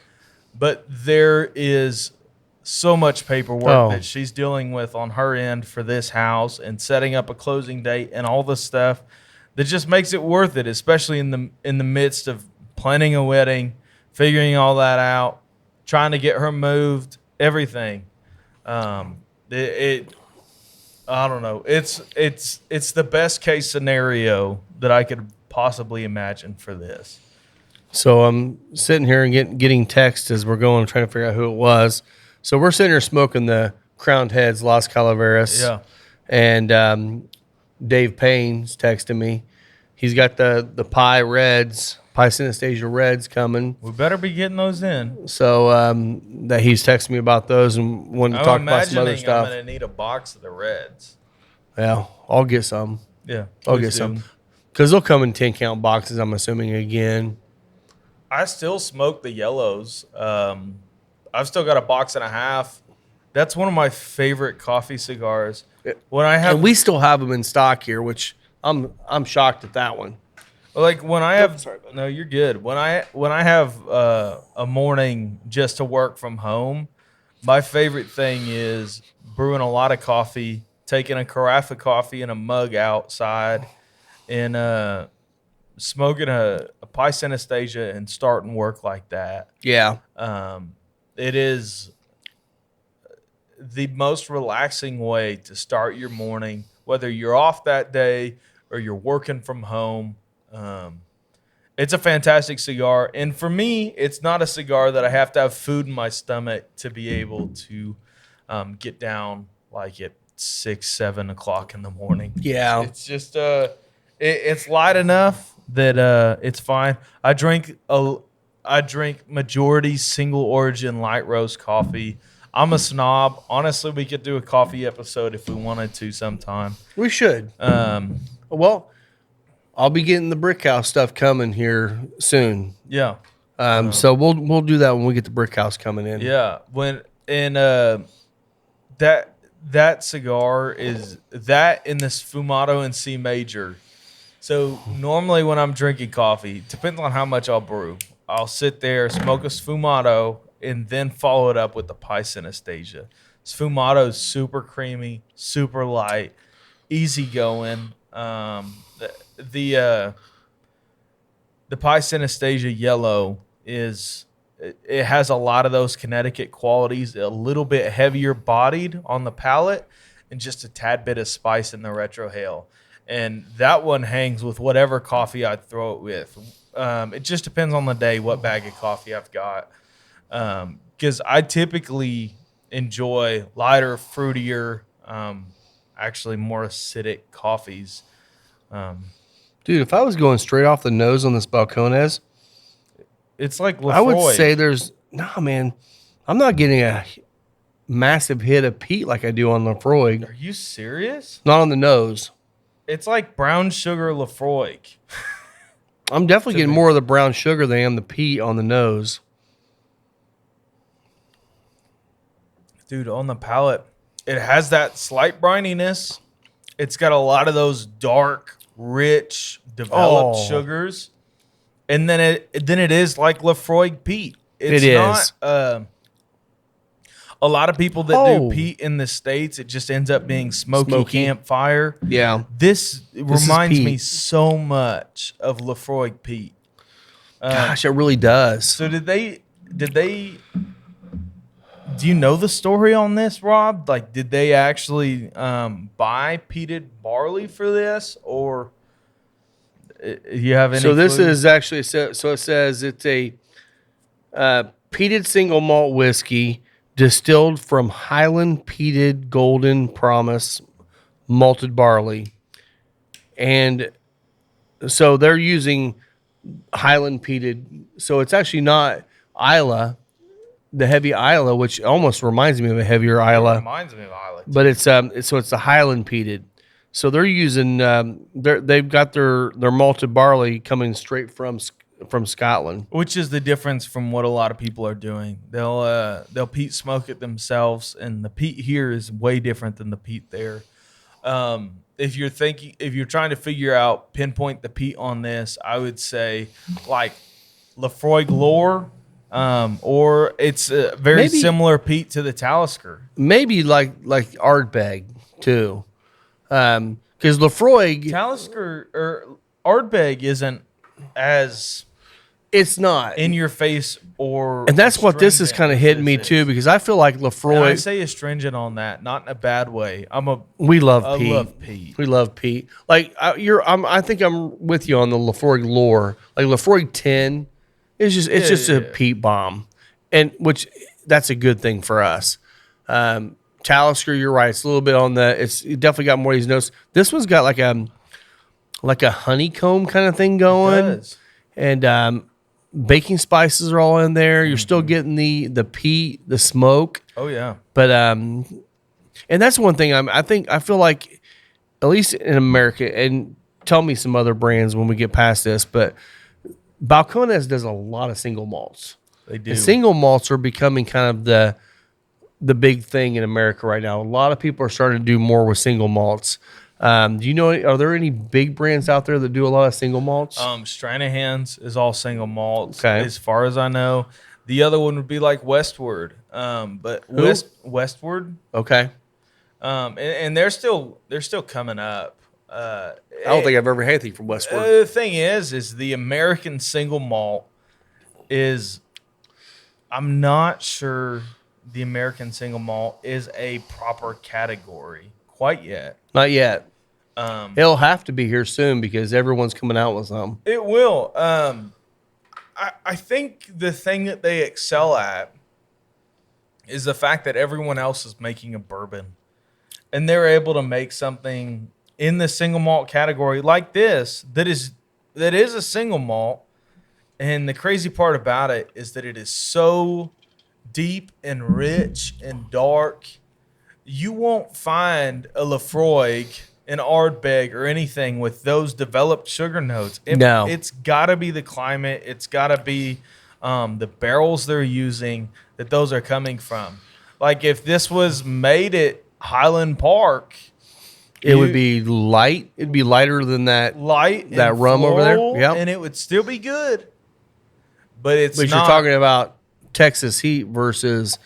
but there is so much paperwork that she's dealing with on her end for this house and setting up a closing date and all this stuff that just makes it worth it, especially in the midst of planning a wedding, figuring all that out, trying to get her moved, everything. I don't know. It's the best case scenario that I could possibly imagine for this. So I'm sitting here and getting texts as we're going, trying to figure out who it was. So we're sitting here smoking the Crowned Heads Las Calaveras. Yeah. And Dave Payne's texting me. He's got the Pie Synesthesia Reds coming. We better be getting those in. So that he's texting me about those and wanting to talk about some other stuff. I'm going to need a box of the Reds. Yeah, I'll get some. Yeah. I'll get some. Because they'll come in 10-count boxes, I'm assuming, again. I still smoke the yellows. I've still got a box and a half That's one of my favorite coffee cigars. When I have, And we still have them in stock here, which I'm shocked at that one. like when I have, sorry about no, you're good. When I have a morning just to work from home, my favorite thing is brewing a lot of coffee, taking a carafe of coffee in a mug outside, and smoking a Pice Anastasia and starting work like that. Yeah. It is the most relaxing way to start your morning, whether you're off that day or you're working from home. It's a fantastic cigar. And for me, it's not a cigar that I have to have food in my stomach to be able to get down like at 6, 7 o'clock in the morning. Yeah. It's just, it's light enough that it's fine. I drink majority single origin light roast coffee. I'm a snob. Honestly, we could do a coffee episode if we wanted to sometime. We should. Well, I'll be getting the brick house stuff coming here soon. Yeah. So we'll do that when we get the brick house coming in. Yeah. That cigar is that in this Fumato and C major. So normally when I'm drinking coffee, depends on how much I'll brew. I'll sit there, smoke a Sfumato, and then follow it up with the Pice Anastasia. Sfumato is super creamy, super light, easy going. The Pice Anastasia yellow it has a lot of those Connecticut qualities, a little bit heavier bodied on the palate, and just a tad bit of spice in the retrohale. And that one hangs with whatever coffee I throw it with. It just depends on the day what bag of coffee I've got. Because I typically enjoy lighter, fruitier, actually more acidic coffees. Dude, if I was going straight off the nose on this Balcones, It's like Lefroy. I would say man, I'm not getting a massive hit of peat like I do on Lefroy. Are you serious? Not on the nose. It's like brown sugar Lefroy. I'm definitely getting more of the brown sugar than I am the peat on the nose. Dude, on the palate, it has that slight brininess. It's got a lot of those dark, rich, developed sugars. And then it is like Lefroy peat. It's not a lot of people that do peat in the States, it just ends up being smoky campfire. Yeah. This reminds me so much of Lefroy peat. Gosh, it really does. So did they do you know the story on this, Rob? Like, did they actually buy peated barley for this, or you have any? So this clue? is actually so it says it's a peated single malt whiskey distilled from Highland peated Golden Promise malted barley, and so they're using Highland peated. So it's actually not Isla. The heavy Isla, which almost reminds me of a heavier Isla. Reminds me of Isla. But it's the Highland peated. So they're using they've got their malted barley coming straight from Scotland, Which is the difference from what a lot of people are doing. They'll peat smoke it themselves, and the peat here is way different than the peat there. If you're trying to pinpoint the peat on this, I would say like Lefroy Glore. Or it's a very similar peat to the Talisker. Maybe like Ardbeg too, because Lefroy Talisker or Ardbeg isn't as it's not in your face and that's what this is kind of hitting me too, because I feel like Lefroy. And I say astringent on that, not in a bad way. We love peat. Love peat. We love peat. Like I think I'm with you on the Lefroy Lore. Like Lefroy 10. It's just a peat bomb, and which that's a good thing for us. Talisker, you're right. It's a little bit on it definitely got more of these notes. This one's got like a honeycomb kind of thing going. It does. And baking spices are all in there. You're still getting the peat, the smoke. Oh yeah. But and that's one thing I feel like, at least in America, and tell me some other brands when we get past this, but Balcones does a lot of single malts. They do. And single malts are becoming kind of the big thing in America right now. A lot of people are starting to do more with single malts. Do you know? Are there any big brands out there that do a lot of single malts? Stranahan's is all single malts, Okay. as far as I know. The other one would be like Westward, but Who? Westward, Okay. and they're still coming up. I don't think I've ever had anything from Westward. The thing is the American single malt is. I'm not sure the American single malt is a proper category quite yet. Not yet. It'll have to be here soon because everyone's coming out with some. It will. I think the thing that they excel at is the fact that everyone else is making a bourbon, and they're able to make something in the single malt category like this that is a single malt. And the crazy part about it is that it is so deep and rich and dark. You won't find a Lafroig, an Ardbeg, or anything with those developed sugar notes. No. It's got to be the climate. It's got to be the barrels they're using that those are coming from. Like if this was made at Highland Park, It would be light. It'd be lighter than that. light That and rum over there? floral, Yep. and it would still be good. But it's But not. you're talking about Texas heat versus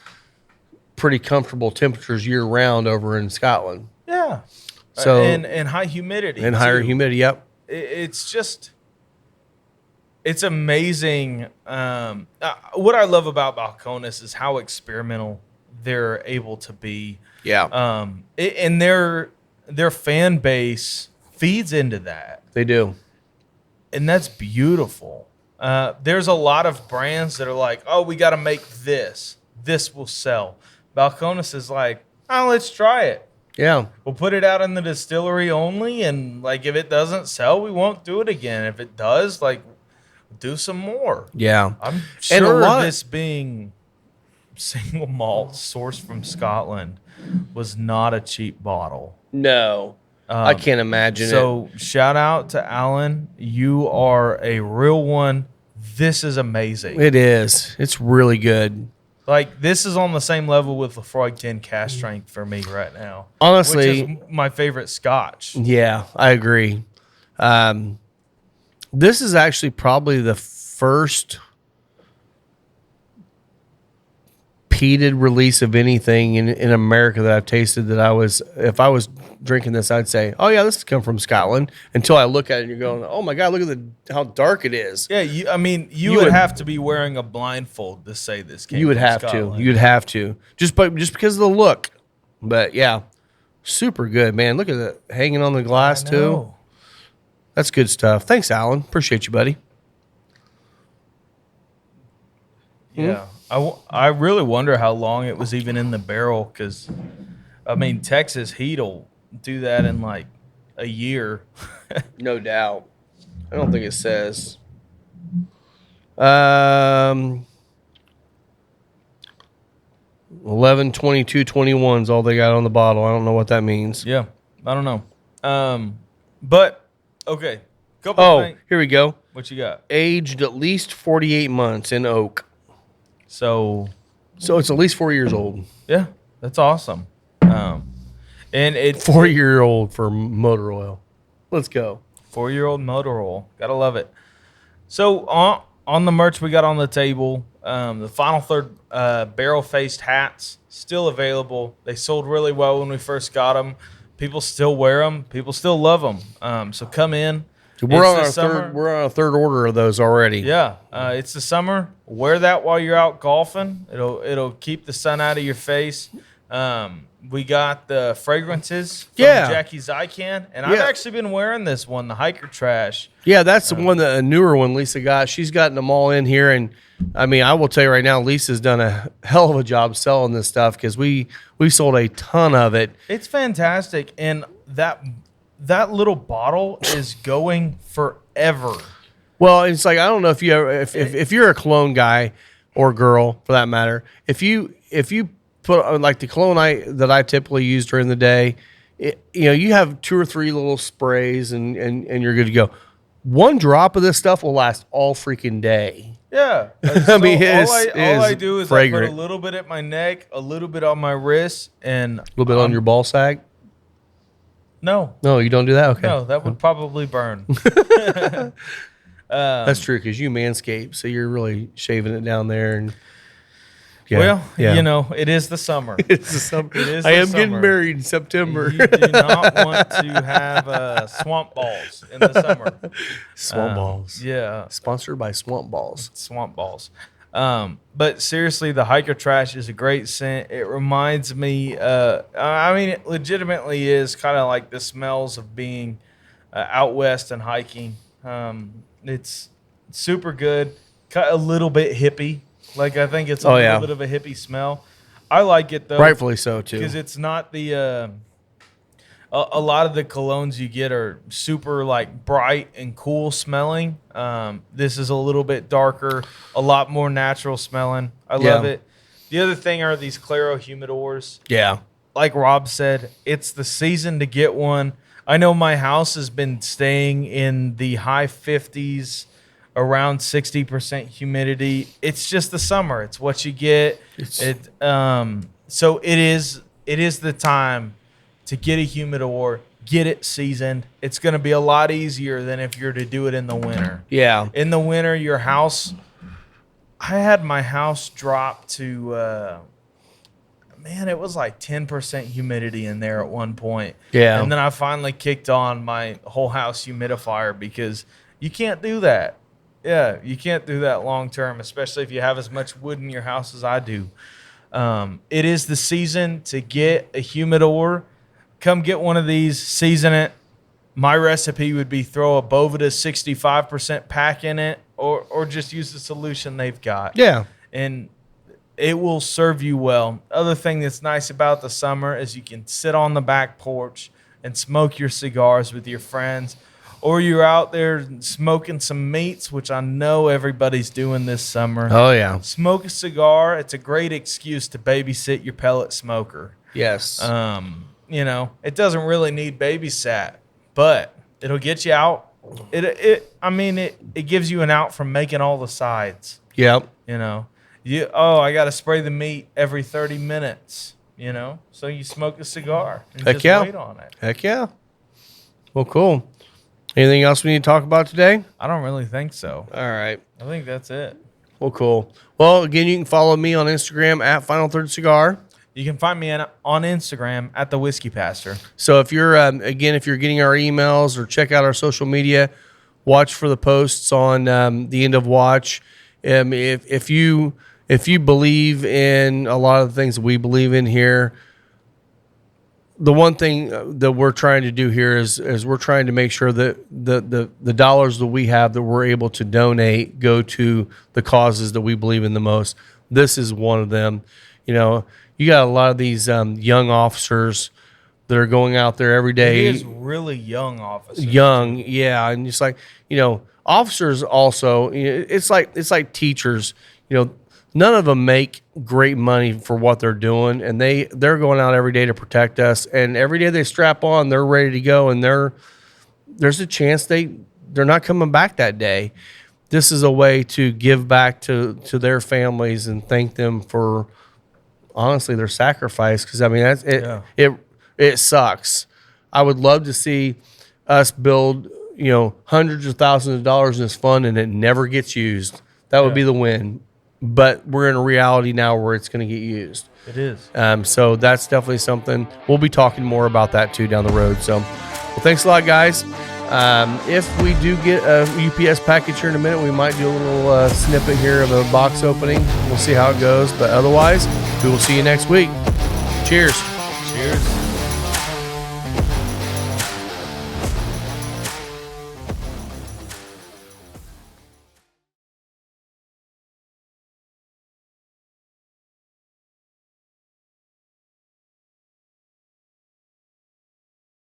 pretty comfortable temperatures year round over in Scotland. Yeah. So- and high humidity. And higher too. humidity. Yep. It's just, it's amazing. What I love about Balcones is how experimental they're able to be. Yeah. And their fan base feeds into that. They do. And that's beautiful. There's a lot of brands that are like, oh, we got to make this. This will sell. Balcones is like, oh, let's try it. Yeah. We'll put it out in the distillery only, and like if it doesn't sell, we won't do it again. If it does, like do some more. Yeah. I'm And a sure lot- this being single malt sourced from Scotland was not a cheap bottle. No. I can't imagine it. So shout out to Alan. You are a real one. This is amazing. It is. It's really good. Like this is on the same level with Lafroig 10 cask strength for me right now. Honestly- which is my favorite Scotch. Yeah, I agree. This is actually probably the first peated release of anything in America that I've tasted that if I was drinking this, I'd say, oh yeah, this has come from Scotland, until I look at it and you're going, oh my God, look at how dark it is. Yeah, you would have to be wearing a blindfold to say this came You would from have Scotland. to. You'd have to. Just because of the look. But yeah, super good, man. Look at it hanging on the glass I too. know. That's good stuff. Thanks, Alan. Appreciate you, buddy. Yeah. I really wonder how long it was even in the barrel because, Texas heat will do that in like a year. No doubt. I don't think it says. 11, 22, 21 is all they got on the bottle. I don't know what that means. Yeah, I don't know. But okay, couple Oh, things. here we go. What you got? Aged at least 48 months in oak. So So it's at least 4 years old. yeah, that's awesome. And it's 4-year-old for motor oil. Let's go. 4-year-old motor oil. Gotta love it. So on the merch we got on the table, the Final Third barrel-faced hats still available. They sold really well when we first got them. People still wear them. People still love them. So come in. We're It's on the our summer. third. We're on a third order of those already. Yeah, it's the summer. Wear that while you're out golfing. It'll keep the sun out of your face. We got the fragrances from Yeah. Jackie Zycan, and I've Yeah. actually been wearing this one, the Hiker Trash. Yeah, that's the one, a newer one Lisa got. She's gotten them all in here, and I will tell you right now, Lisa's done a hell of a job selling this stuff because we sold a ton of it. It's fantastic, and that little bottle is going forever. Well, it's like I don't know if you ever, if you're a cologne guy or girl for that matter, if you put like the cologne that I typically use during the day, you have 2 or 3 little sprays and you're good to go. one drop of this stuff will last all freaking day. Yeah. I mean, all I do is fragrant. I put a little bit at my neck, a little bit on my wrist, and A little bit on your ball sack. No, You don't do that. Okay, no, that would probably burn. that's true because you manscape, so you're really shaving it down there. And Well, you know, it is the summer. It's the summer. It is I the am getting summer. married in September. You do not want to have swamp balls in the summer. Swamp balls. Yeah, Sponsored by Swamp Balls. swamp balls. But seriously, the hiker trash is a great scent. It reminds me, I mean, it legitimately is kind of like the smells of being out west and hiking. It's super good, a little bit hippie. Like, I think it's a little bit of a hippie smell. I like it, though. Rightfully so, too. Because it's not the a lot of the colognes you get are super like bright and cool smelling. This is a little bit darker, a lot more natural smelling. I love it. The other thing are these Claro humidors. Yeah. Like Rob said, it's the season to get one. I know my house has been staying in the high 50s, around 60% humidity. It's just the summer. It's what you get. So it is the time to get a humidor, get it seasoned. It's going to be a lot easier than if you're to do it in the winter. Yeah. In the winter, your house, I had my house drop to, it was like 10% humidity in there at one point. Yeah. And then I finally kicked on my whole house humidifier because you can't do that. Yeah, you can't do that long term, especially if you have as much wood in your house as I do. It is the season to get a humidor. Come get one of these, season it. My recipe would be throw a Boveda 65% pack in it or just use the solution they've got. Yeah. And it will serve you well. Other thing that's nice about the summer is you can sit on the back porch and smoke your cigars with your friends. Or you're out there smoking some meats, which I know everybody's doing this summer. Oh, yeah. Smoke a cigar. It's a great excuse to babysit your pellet smoker. Yes. You know, it doesn't really need babysat, but it'll get you out. It gives you an out from making all the sides. Yep. You know, I got to spray the meat every 30 minutes. You know, so you smoke a cigar and Heck just yeah. wait on it. Heck yeah. Well, cool. Anything else we need to talk about today? I don't really think so. All right. I think that's it. Well, cool. Well, again, you can follow me on Instagram at Final Third Cigar. You can find me on Instagram at the Whiskey Pastor. So if you're if you're getting our emails or check out our social media, watch for the posts on the end of watch. If you believe in a lot of the things that we believe in here, the one thing that we're trying to do here is we're trying to make sure that the dollars that we have that we're able to donate go to the causes that we believe in the most. This is one of them. You know, you got a lot of these young officers that are going out there every day. It is really young officers. Young, yeah, and it's like, you know, officers also. It's like teachers. You know, none of them make great money for what they're doing, and they're going out every day to protect us. And every day they strap on, they're ready to go, and there's a chance they're not coming back that day. This is a way to give back to their families and thank them for honestly their sacrifice. Because I mean that's it. Yeah. It sucks. I would love to see us build hundreds of thousands of dollars in this fund and it never gets used. That would be the win. But we're in a reality now where it's going to get used. It is. So that's definitely something. We'll be talking more about that too down the road. So, well, thanks a lot, guys. If we do get a UPS package here in a minute, we might do a little snippet here of a box opening. We'll see how it goes. But otherwise, we will see you next week. Cheers. Cheers.